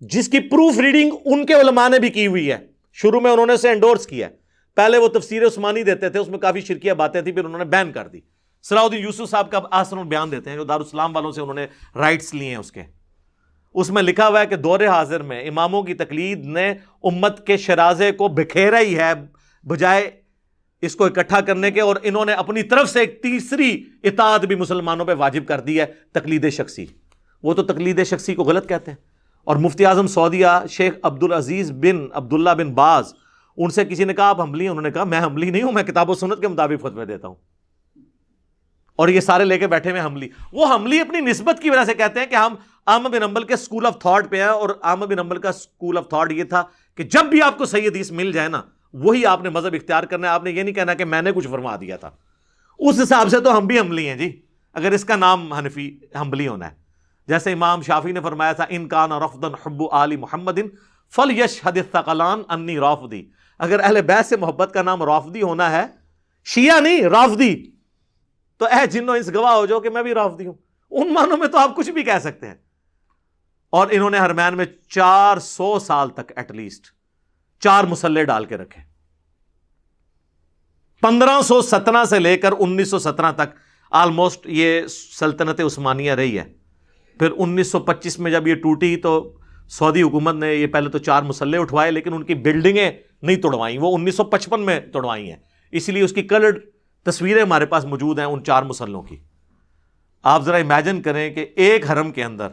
جس کی پروف ریڈنگ ان کے علماء نے بھی کی ہوئی ہے، شروع میں انہوں نے اسے انڈورس کیا ہے، پہلے وہ تفسیر عثمانی دیتے تھے، اس میں کافی شرکیہ باتیں تھیں، پھر انہوں نے بین کر دی. صلاح الدین یوسف صاحب کا آسن البیان دیتے ہیں جو دارالاسلام والوں سے انہوں نے رائٹس لیے ہیں، اس میں لکھا ہوا ہے کہ دور حاضر میں اماموں کی تقلید نے امت کے شرازے کو بکھیرا ہی ہے بجائے اس کو اکٹھا کرنے کے، اور انہوں نے اپنی طرف سے ایک تیسری اطاعت بھی مسلمانوں پہ واجب کر دی ہے، تقلید شخصی. وہ تو تقلید شخصی کو غلط کہتے ہیں. اور مفتی اعظم سعودیہ شیخ عبدالعزیز بن عبداللہ بن باز، ان سے کسی نے کہا آپ حنبلی ہیں؟ انہوں نے کہا میں حنبلی نہیں ہوں، میں کتاب و سنت کے مطابق فتوے دیتا ہوں. اور یہ سارے لے کے بیٹھے ہوئے حنبلی. وہ حنبلی اپنی نسبت کی وجہ سے کہتے ہیں کہ ہم احمد بن حنبل کے سکول آف تھاٹ پہ ہیں، اور احمد بن حنبل کا سکول آف تھاٹ یہ تھا کہ جب بھی آپ کو صحیح حدیث مل جائے نا وہی آپ نے مذہب اختیار کرنا ہے، آپ نے یہ نہیں کہنا کہ میں نے کچھ فرما دیا تھا. اس حساب سے تو ہم بھی حنبلی ہیں جی، اگر اس کا نام حنفی حنبلی ہونا ہے. جیسے امام شافعی نے فرمایا تھا ان کان رفضا حب آل محمد فلیشہد الثقلان انی رافضی، اگر اہل بیت سے محبت کا نام رافضی ہونا ہے، شیعہ نہیں رافضی، تو اے جنوں اس گواہ ہو جاؤ کہ میں بھی رافضی ہوں. ان معنوں میں تو آپ کچھ بھی کہہ سکتے ہیں. اور انہوں نے حرمین میں 400 سال تک ایٹ لیسٹ 4 مصلے ڈال کے رکھے. 1517 سے لے کر 1917 تک آلموسٹ یہ سلطنت عثمانیہ رہی ہے. پھر 1925 میں جب یہ ٹوٹی تو سعودی حکومت نے یہ پہلے تو 4 مصلے اٹھوائے، لیکن ان کی بلڈنگیں نہیں توڑوائیں، وہ 1955 میں توڑوائی ہیں. اسی لیے اس کی کلرڈ تصویریں ہمارے پاس موجود ہیں ان 4 مصلوں کی. آپ ذرا امیجن کریں کہ ایک حرم کے اندر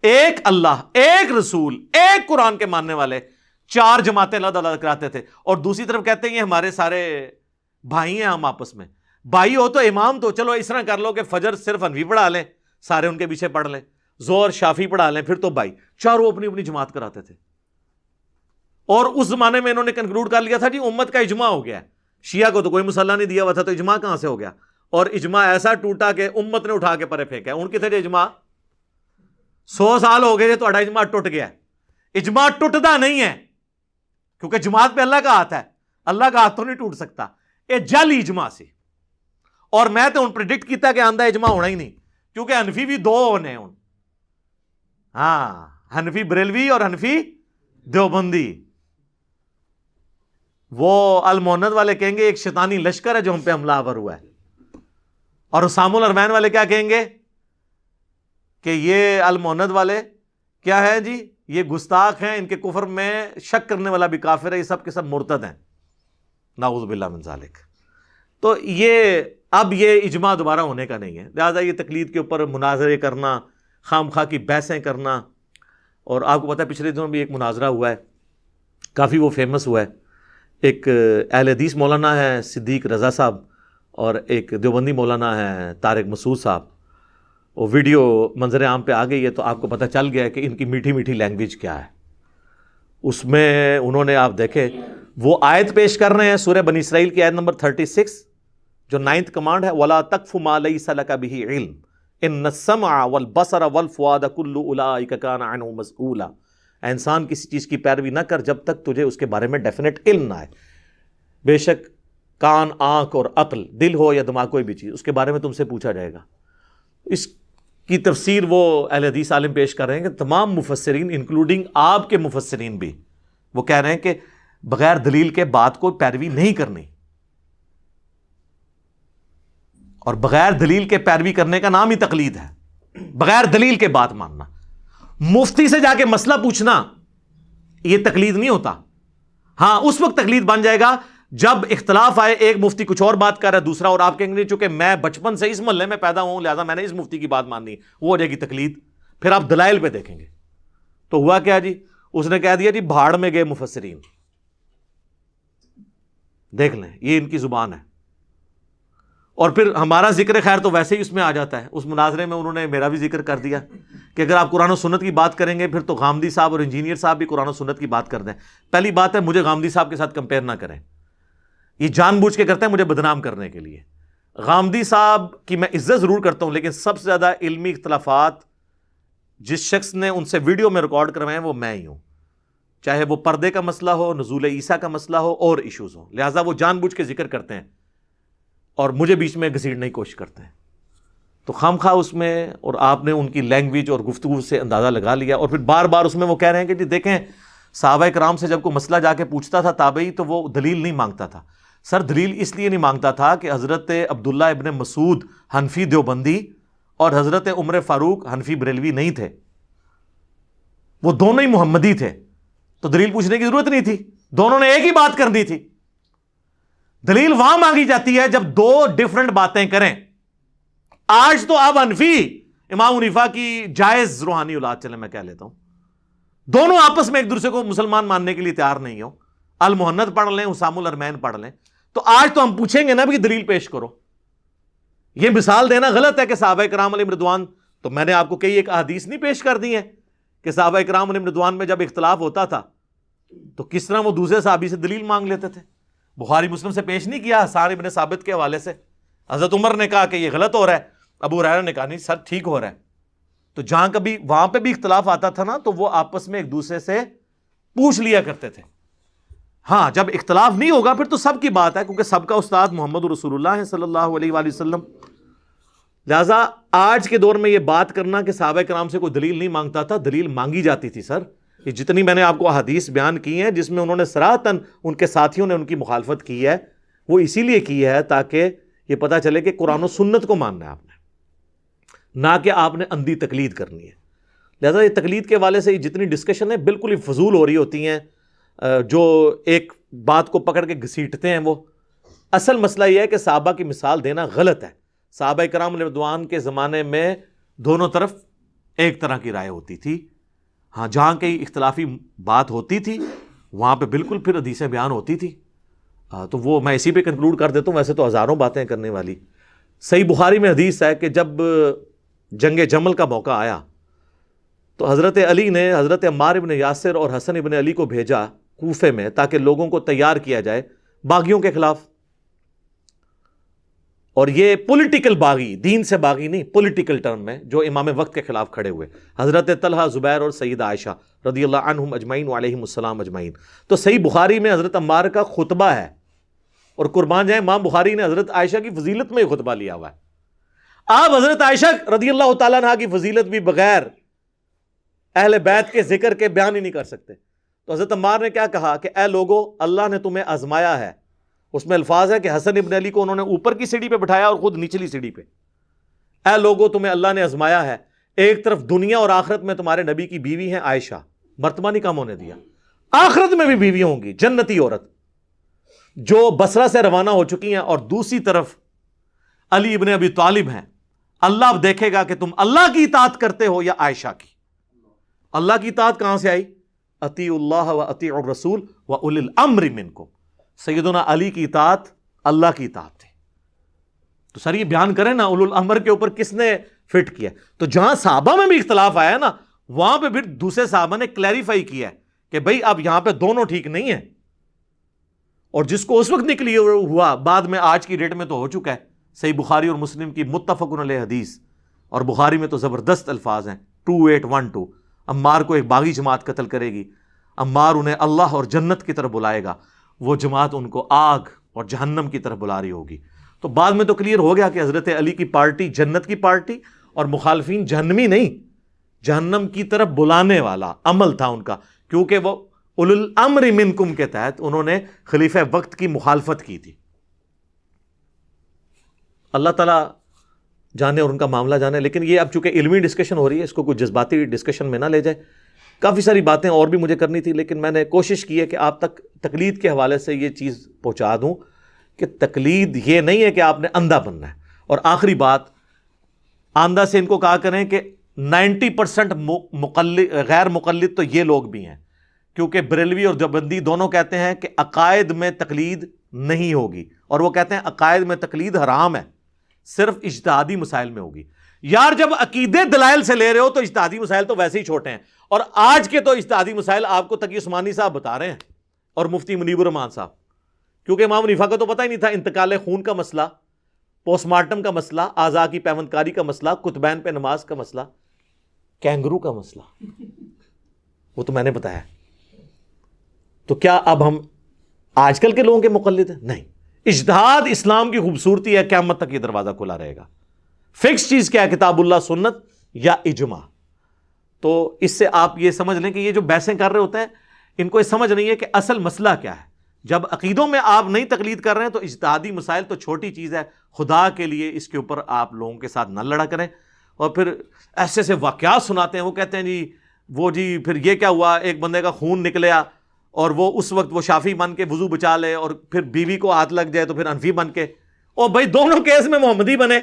ایک اللہ، ایک رسول، ایک قرآن کے ماننے والے 4 جماعتیں اللہ تعالیٰ کراتے تھے، اور دوسری طرف کہتے ہیں یہ ہمارے سارے بھائی ہیں، ہم آپس میں بھائی ہو تو امام تو چلو اس طرح کر لو کہ فجر صرف حنفی پڑھا لیں، سارے ان کے پیچھے پڑھ لیں، ظہر شافی پڑھا لیں، پھر تو بھائی. چاروں اپنی اپنی جماعت کراتے تھے. اور اس زمانے میں انہوں نے کنکلوڈ کر لیا تھا جی امت کا اجماع ہو گیا ہے. شیعہ کو تو کوئی مسئلہ نہیں دیا ہوا تھا، تو اجماع کہاں سے ہو گیا؟ اور اجماع ایسا ٹوٹا کہ امت نے اٹھا کے پرے پھینکا ہے. ان کی تھے اجماع 100 سال ہو گئے تو اجماع ٹوٹ گیا. اجماع ٹوٹتا نہیں ہے کیونکہ جماعت پہ اللہ کا ہاتھ ہے، اللہ کا ہاتھ تو نہیں ٹوٹ سکتا. یہ جعلی اجماع سی. اور میں تو پریڈکٹ کیتا کہ آندہ اجماع ہونا ہی نہیں، کیونکہ حنفی بھی 2 ہونے ہیں. ہاں، حنفی بریلوی اور حنفی دیوبندی. وہ الموند والے کہیں گے ایک شیطانی لشکر ہے جو ہم پہ حملہ آور ہوا ہے، اور اسام الارمین والے کیا کہیں گے کہ یہ الموند والے کیا ہے جی، یہ گستاخ ہیں، ان کے کفر میں شک کرنے والا بھی کافر ہے، یہ سب کے سب مرتد ہیں، نعوذ باللہ من ذالک. تو یہ اب یہ اجماع دوبارہ ہونے کا نہیں ہے. لہٰذا یہ تقلید کے اوپر مناظرے کرنا، خام خواہ کی بحثیں کرنا. اور آپ کو پتہ ہے پچھلے دنوں بھی ایک مناظرہ ہوا ہے، کافی وہ فیمس ہوا ہے. ایک اہل حدیث مولانا ہے صدیق رضا صاحب، اور ایک دیوبندی مولانا ہے طارق مسعود صاحب. وہ ویڈیو منظر عام پہ آ گئی ہے تو آپ کو پتہ چل گیا ہے کہ ان کی میٹھی میٹھی لینگویج کیا ہے. اس میں انہوں نے آپ دیکھیں وہ آیت پیش کر رہے ہیں سورہ بنی اسرائیل کی آیت نمبر 36 جو 9th کمانڈ ہے وَلَا تَقْفُ مَا لَيْسَ لَكَ بِهِ عِلْمٌ إِنَّ السَّمْعَ وَالْبَصَرَ وَالْفُؤَادَ كُلُّ أُولَٰئِكَ كَانَ عَنْهُ مَسْئُولًا. انسان کسی چیز کی پیروی نہ کر جب تک تجھے اس کے بارے میں ڈیفینیٹ علم نہ آئے. بے شک کان، آنکھ اور عقل، دل ہو یا دماغ کوئی بھی چیز، اس کے بارے میں تم سے پوچھا جائے گا. اس کی تفسیر وہ اہل حدیث عالم پیش کر رہے ہیں کہ تمام مفسرین انکلوڈنگ آپ کے مفسرین بھی وہ کہہ رہے ہیں کہ بغیر دلیل کے بات کو پیروی نہیں کرنی، اور بغیر دلیل کے پیروی کرنے کا نام ہی تقلید ہے. بغیر دلیل کے بات ماننا، مفتی سے جا کے مسئلہ پوچھنا، یہ تقلید نہیں ہوتا. ہاں اس وقت تقلید بن جائے گا جب اختلاف آئے، ایک مفتی کچھ اور بات کر رہا ہے دوسرا، اور آپ کہیں گے چونکہ میں بچپن سے اس محلے میں پیدا ہوں لہذا میں نے اس مفتی کی بات ماننی، وہ ہو جائے گی تقلید. پھر آپ دلائل پہ دیکھیں گے تو ہوا کیا جی، اس نے کہہ دیا جی بھاڑ میں گئے مفسرین. دیکھ لیں یہ ان کی زبان ہے. اور پھر ہمارا ذکر خیر تو ویسے ہی اس میں آ جاتا ہے. اس مناظرے میں انہوں نے میرا بھی ذکر کر دیا کہ اگر آپ قرآن و سنت کی بات کریں گے پھر تو غامدی صاحب اور انجینئر صاحب بھی قرآن و سنت کی بات کر دیں. پہلی بات ہے مجھے غامدی صاحب کے ساتھ کمپیئر نہ کریں، یہ جان بوجھ کے کرتے ہیں مجھے بدنام کرنے کے لیے. غامدی صاحب کی میں عزت ضرور کرتا ہوں لیکن سب سے زیادہ علمی اختلافات جس شخص نے ان سے ویڈیو میں ریکارڈ کروائے ہیں وہ میں ہی ہوں، چاہے وہ پردے کا مسئلہ ہو، نزول عیسیٰ کا مسئلہ ہو اور ایشوز ہو. لہٰذا وہ جان بوجھ کے ذکر کرتے ہیں اور مجھے بیچ میں گھسیٹنے کی کوشش کرتے ہیں. تو خام خواہ اس میں، اور آپ نے ان کی لینگویج اور گفتگو سے اندازہ لگا لیا. اور پھر بار بار اس میں وہ کہہ رہے ہیں کہ جی دیکھیں صحابہ کرام سے جب کوئی مسئلہ جا کے پوچھتا تھا تابعی تو وہ دلیل نہیں مانگتا تھا. سر دلیل اس لیے نہیں مانگتا تھا کہ حضرت عبداللہ ابن مسعود حنفی دیوبندی اور حضرت عمر فاروق حنفی بریلوی نہیں تھے، وہ دونوں ہی محمدی تھے، تو دلیل پوچھنے کی ضرورت نہیں تھی، دونوں نے ایک ہی بات کرنی تھی. دلیل وہاں مانگی جاتی ہے جب دو ڈیفرنٹ باتیں کریں. آج تو اب حنفی امام حنیفہ کی جائز روحانی اولاد، چلے میں کہہ لیتا ہوں، دونوں آپس میں ایک دوسرے کو مسلمان ماننے کے لیے تیار نہیں ہو. المحنت پڑھ لیں، حسام الارمین پڑھ لیں، تو آج تو ہم پوچھیں گے نا بھی دلیل پیش کرو. یہ مثال دینا غلط ہے کہ صحابہ کرام علیہم رضوان، تو میں نے آپ کو کئی ایک احادیث نہیں پیش کر دی ہیں کہ صحابہ کرام علیہم رضوان میں جب اختلاف ہوتا تھا تو کس طرح وہ دوسرے صحابی سے دلیل مانگ لیتے تھے. بخاری مسلم سے پیش نہیں کیا حسان ابن ثابت کے حوالے سے، حضرت عمر نے کہا کہ یہ غلط ہو رہا ہے، ابو ہریرہ نے کہا نہیں سر ٹھیک ہو رہا ہے. تو جہاں کبھی وہاں پہ بھی اختلاف آتا تھا نا تو وہ آپس میں ایک دوسرے سے پوچھ لیا کرتے تھے. ہاں جب اختلاف نہیں ہوگا پھر تو سب کی بات ہے، کیونکہ سب کا استاد محمد رسول اللہ ہے صلی اللہ علیہ وآلہ وسلم. لہٰذا آج کے دور میں یہ بات کرنا کہ صحابہ کرام سے کوئی دلیل نہیں مانگتا تھا، دلیل مانگی جاتی تھی. سر یہ جتنی میں نے آپ کو احادیث بیان کی ہیں جس میں انہوں نے صراحتاً ان کے ساتھیوں نے ان کی مخالفت کی ہے، وہ اسی لیے کی ہے تاکہ یہ پتہ چلے کہ قرآن و سنت کو ماننا ہے آپ نے، نہ کہ آپ نے اندھی تقلید کرنی ہے. لہٰذا یہ تقلید کے والے سے یہ جتنی ڈسکشن ہے بالکل ہی فضول ہو رہی ہوتی ہیں. جو ایک بات کو پکڑ کے گھسیٹتے ہیں، وہ اصل مسئلہ یہ ہے کہ صحابہ کی مثال دینا غلط ہے. صحابہ کرام رضوان کے زمانے میں دونوں طرف ایک طرح کی رائے ہوتی تھی. ہاں جہاں کئی اختلافی بات ہوتی تھی وہاں پہ بالکل پھر حدیثیں بیان ہوتی تھی. تو وہ میں اسی پہ کنکلوڈ کر دیتا ہوں، ویسے تو ہزاروں باتیں کرنے والی. صحیح بخاری میں حدیث ہے کہ جب جنگ جمل کا موقع آیا تو حضرت علی نے حضرت عمار ابن یاسر اور حسن ابن علی کو بھیجا کوفے میں تاکہ لوگوں کو تیار کیا جائے باغیوں کے خلاف. اور یہ پولیٹیکل باغی، دین سے باغی نہیں، پولیٹیکل ٹرم میں جو امام وقت کے خلاف کھڑے ہوئے، حضرت طلحہ، زبیر اور سیدہ عائشہ رضی اللہ عنہم اجمعین وعلیہم السلام اجمعین. تو صحیح بخاری میں حضرت عمار کا خطبہ ہے، اور قربان جائیں امام بخاری نے حضرت عائشہ کی فضیلت میں یہ خطبہ لیا ہوا ہے. آپ حضرت عائشہ رضی اللہ تعالیٰ عنہا کی فضیلت بھی بغیر اہل بیت کے ذکر کے بیان ہی نہیں کر سکتے. تو حضرت عمار نے کیا کہا کہ اے لوگو، اللہ نے تمہیں آزمایا ہے. اس میں الفاظ ہے کہ حسن ابن علی کو انہوں نے اوپر کی سیڑھی پہ بٹھایا اور خود نچلی سیڑھی پہ. اے لوگو، تمہیں اللہ نے آزمایا ہے. ایک طرف دنیا اور آخرت میں تمہارے نبی کی بیوی ہیں عائشہ، مرتبہ نہیں کم ہونے دیا. آخرت میں بھی بیوی ہوں گی، جنتی عورت جو بصرہ سے روانہ ہو چکی ہیں، اور دوسری طرف علی ابن ابی طالب ہیں. اللہ اب دیکھے گا کہ تم اللہ کی اطاعت کرتے ہو یا عائشہ کی. اللہ کی اطاعت کہاں سے آئی؟ اطیعوا اللہ و اطیعوا الرسول و اولی الامر منکم. سیدنا علی کی اطاعت اللہ کی اطاعت تھی. تو سر یہ بیان کریں نا اولو الامر کے اوپر کس نے فٹ کیا؟ تو جہاں صحابہ میں بھی اختلاف آیا نا وہاں پہ پھر دوسرے صحابہ نے کلیریفائی کیا ہے کہ بھائی اب یہاں پہ دونوں ٹھیک نہیں ہیں، اور جس کو اس وقت نکلی ہوا بعد میں آج کی ڈیٹ میں تو ہو چکا ہے۔ صحیح بخاری اور مسلم کی متفق علیہ حدیث، اور بخاری میں تو زبردست الفاظ ہیں 2812، عمار کو ایک باغی جماعت قتل کرے گی، عمار انہیں اللہ اور جنت کی طرف بلائے گا، وہ جماعت ان کو آگ اور جہنم کی طرف بلا رہی ہوگی۔ تو بعد میں تو کلیئر ہو گیا کہ حضرت علی کی پارٹی جنت کی پارٹی اور مخالفین جہنمی نہیں، جہنم کی طرف بلانے والا عمل تھا ان کا، کیونکہ وہ اولو الامر منکم کے تحت انہوں نے خلیفہ وقت کی مخالفت کی تھی۔ اللہ تعالیٰ جانے اور ان کا معاملہ جانے، لیکن یہ اب چونکہ علمی ڈسکشن ہو رہی ہے، اس کو کوئی جذباتی ڈسکشن میں نہ لے جائے۔ کافی ساری باتیں اور بھی مجھے کرنی تھی، لیکن میں نے کوشش کی ہے کہ آپ تک تقلید کے حوالے سے یہ چیز پہنچا دوں کہ تقلید یہ نہیں ہے کہ آپ نے اندھا بننا ہے۔ اور آخری بات، آندھا سے ان کو کہا کریں کہ 90% غیر مقلد تو یہ لوگ بھی ہیں، کیونکہ بریلوی اور دیوبندی دونوں کہتے ہیں کہ عقائد میں تقلید نہیں ہوگی، اور وہ کہتے ہیں عقائد میں تقلید حرام ہے، صرف اجتہادی مسائل میں ہوگی۔ یار جب عقیدے دلائل سے لے رہے ہو تو اجتہادی مسائل تو ویسے ہی چھوٹے ہیں، اور آج کے تو اجتہادی مسائل آپ کو تقی عثمانی صاحب بتا رہے ہیں اور مفتی منیب الرحمان صاحب، کیونکہ امام حنیفہ کو تو پتہ ہی نہیں تھا انتقال خون کا مسئلہ، پوسٹ مارٹم کا مسئلہ، اعضاء کی پیوند کاری کا مسئلہ، کتبین پہ نماز کا مسئلہ، کینگرو کا مسئلہ، وہ تو میں نے بتایا۔ تو کیا اب ہم آج کل کے لوگوں کے مقلد ہیں؟ نہیں، اجتہاد اسلام کی خوبصورتی ہے، قیامت تک یہ دروازہ کھلا رہے گا۔ فکس چیز کیا ہے؟ کتاب اللہ، سنت یا اجماع۔ تو اس سے آپ یہ سمجھ لیں کہ یہ جو بحثیں کر رہے ہوتے ہیں ان کو یہ سمجھ نہیں ہے کہ اصل مسئلہ کیا ہے۔ جب عقیدوں میں آپ نہیں تقلید کر رہے ہیں تو اجتہادی مسائل تو چھوٹی چیز ہے، خدا کے لیے اس کے اوپر آپ لوگوں کے ساتھ نہ لڑا کریں۔ اور پھر ایسے ایسے واقعات سناتے ہیں، وہ کہتے ہیں جی پھر یہ کیا ہوا، ایک بندے کا خون نکلیا اور وہ اس وقت وہ شافی بن کے وضو بچا لے، اور پھر بیوی کو ہاتھ لگ جائے تو پھر حنفی بن کے، اور بھائی دونوں کیس میں محمدی بنے۔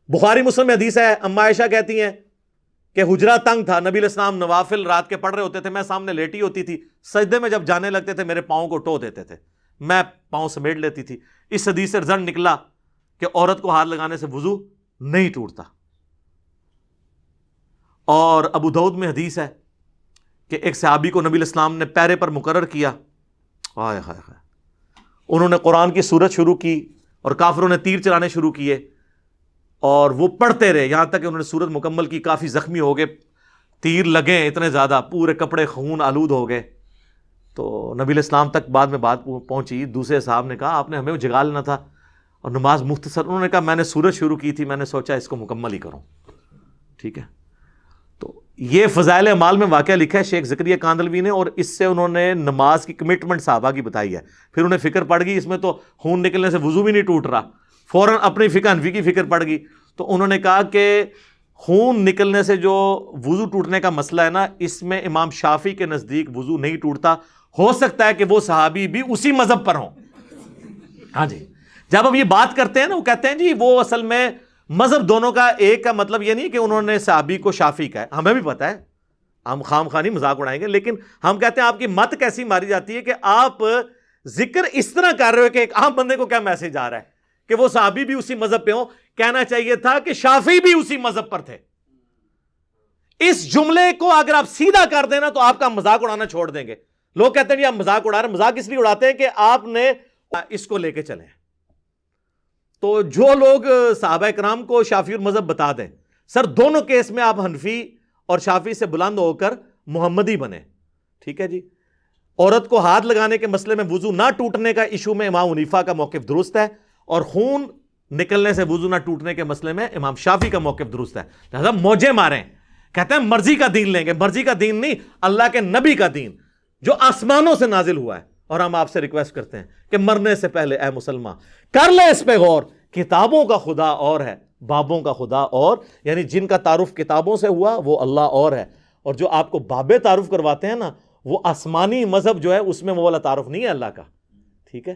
بخاری مسلم میں حدیث ہے، اما عائشہ کہتی ہیں کہ حجرہ تنگ تھا، نبی علیہ السلام نوافل رات کے پڑھ رہے ہوتے تھے، میں سامنے لیٹی ہوتی تھی، سجدے میں جب جانے لگتے تھے میرے پاؤں کو ٹو دیتے تھے، میں پاؤں سمیٹ لیتی تھی۔ اس حدیث سے رزلٹ نکلا کہ عورت کو ہاتھ لگانے سے وضو نہیں ٹوٹتا۔ اور ابو داؤد میں حدیث ہے کہ ایک صحابی کو نبی علیہ السلام نے پیرے پر مقرر کیا، ہائے ہائے ہائے، انہوں نے قرآن کی سورت شروع کی اور کافروں نے تیر چلانے شروع کیے، اور وہ پڑھتے رہے یہاں تک کہ انہوں نے سورت مکمل کی، کافی زخمی ہو گئے، تیر لگے اتنے زیادہ، پورے کپڑے خون آلود ہو گئے۔ تو نبی علیہ السلام تک بعد میں بات پہنچی، دوسرے صاحب نے کہا آپ نے ہمیں جگا لینا تھا، اور نماز مختصر، انہوں نے کہا میں نے سورت شروع کی تھی، میں نے سوچا اس کو مکمل ہی کروں۔ ٹھیک ہے، تو یہ فضائل اعمال میں واقعہ لکھا ہے شیخ زکریا کاندلوی نے، اور اس سے انہوں نے نماز کی کمٹمنٹ صحابہ کی بتائی ہے۔ پھر انہیں فکر پڑ گئی اس میں تو خون نکلنے سے وضو بھی نہیں ٹوٹ رہا، فوراً اپنی فقہ حنفی کی فکر پڑ گئی، تو انہوں نے کہا کہ خون نکلنے سے جو وضو ٹوٹنے کا مسئلہ ہے نا، اس میں امام شافعی کے نزدیک وضو نہیں ٹوٹتا، ہو سکتا ہے کہ وہ صحابی بھی اسی مذہب پر ہوں۔ ہاں جی، جب ہم یہ بات کرتے ہیں نا، وہ کہتے ہیں جی وہ اصل میں مذہب دونوں کا ایک کا مطلب یہ نہیں کہ انہوں نے صحابی کو شافعی کہا ہے، ہمیں بھی پتہ ہے، ہم خام خانی مذاق اڑائیں گے، لیکن ہم کہتے ہیں آپ کی مت کیسی ماری جاتی ہے کہ آپ ذکر اس طرح کر رہے ہو کہ ایک عام بندے کو کیا میسج آ رہا ہے کہ وہ صحابی بھی اسی مذہب پہ ہوں۔ کہنا چاہیے تھا کہ شافعی بھی اسی مذہب پر تھے۔ اس جملے کو اگر آپ سیدھا کر دینا تو آپ کا مذاق اڑانا چھوڑ دیں گے۔ لوگ کہتے ہیں جی آپ مذاق اڑا رہے ہیں، مذاق اس لیے اڑاتے ہیں کہ آپ نے اس کو لے کے چلے۔ تو جو لوگ صحابہ کرام کو شافعی مذہب بتا دیں، سر دونوں کیس میں آپ حنفی اور شافعی سے بلند ہو کر محمدی بنے۔ ٹھیک ہے جی، عورت کو ہاتھ لگانے کے مسئلے میں وضو نہ ٹوٹنے کا ایشو میں امام حنیفہ کا موقف درست ہے، اور خون نکلنے سے وضو نہ ٹوٹنے کے مسئلے میں امام شافعی کا موقف درست ہے۔ لہذا موجے ماریں، کہتے ہیں مرضی کا دین لیں گے، مرضی کا دین نہیں، اللہ کے نبی کا دین جو آسمانوں سے نازل ہوا ہے۔ اور ہم آپ سے ریکویسٹ کرتے ہیں کہ مرنے سے پہلے اے مسلمان کر لے اس پہ غور، کتابوں کا خدا اور ہے، بابوں کا خدا اور، یعنی جن کا تعارف کتابوں سے ہوا وہ اللہ اور ہے، اور جو آپ کو بابے تعارف کرواتے ہیں نا، وہ آسمانی مذہب جو ہے اس میں وہ والا تعارف نہیں ہے اللہ کا۔ ٹھیک ہے،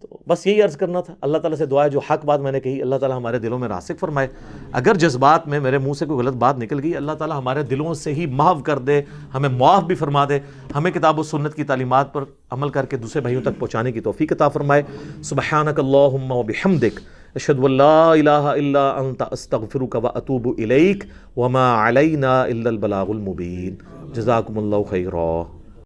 تو بس یہی عرض کرنا تھا. اللہ تعالیٰ سے دعا ہے جو حق بات میں نے کہی اللہ تعالیٰ ہمارے دلوں میں راسخ فرمائے. اگر جذبات میں میرے منہ سے کوئی غلط بات نکل گئی اللہ تعالیٰ ہمارے دلوں سے ہی محو کر دے, ہمیں معاف بھی فرما دے, ہمیں کتاب و سنت کی تعلیمات پر عمل کر کے دوسرے بھائیوں تک پہنچانے کی توفیق عطا فرمائے. سبحانک اللہم و بحمدک اشہد ان لا الہ الا انت استغفرک و اتوب الیک وما علینا الا البلاغ المبین. جزاکم اللہ خیرا.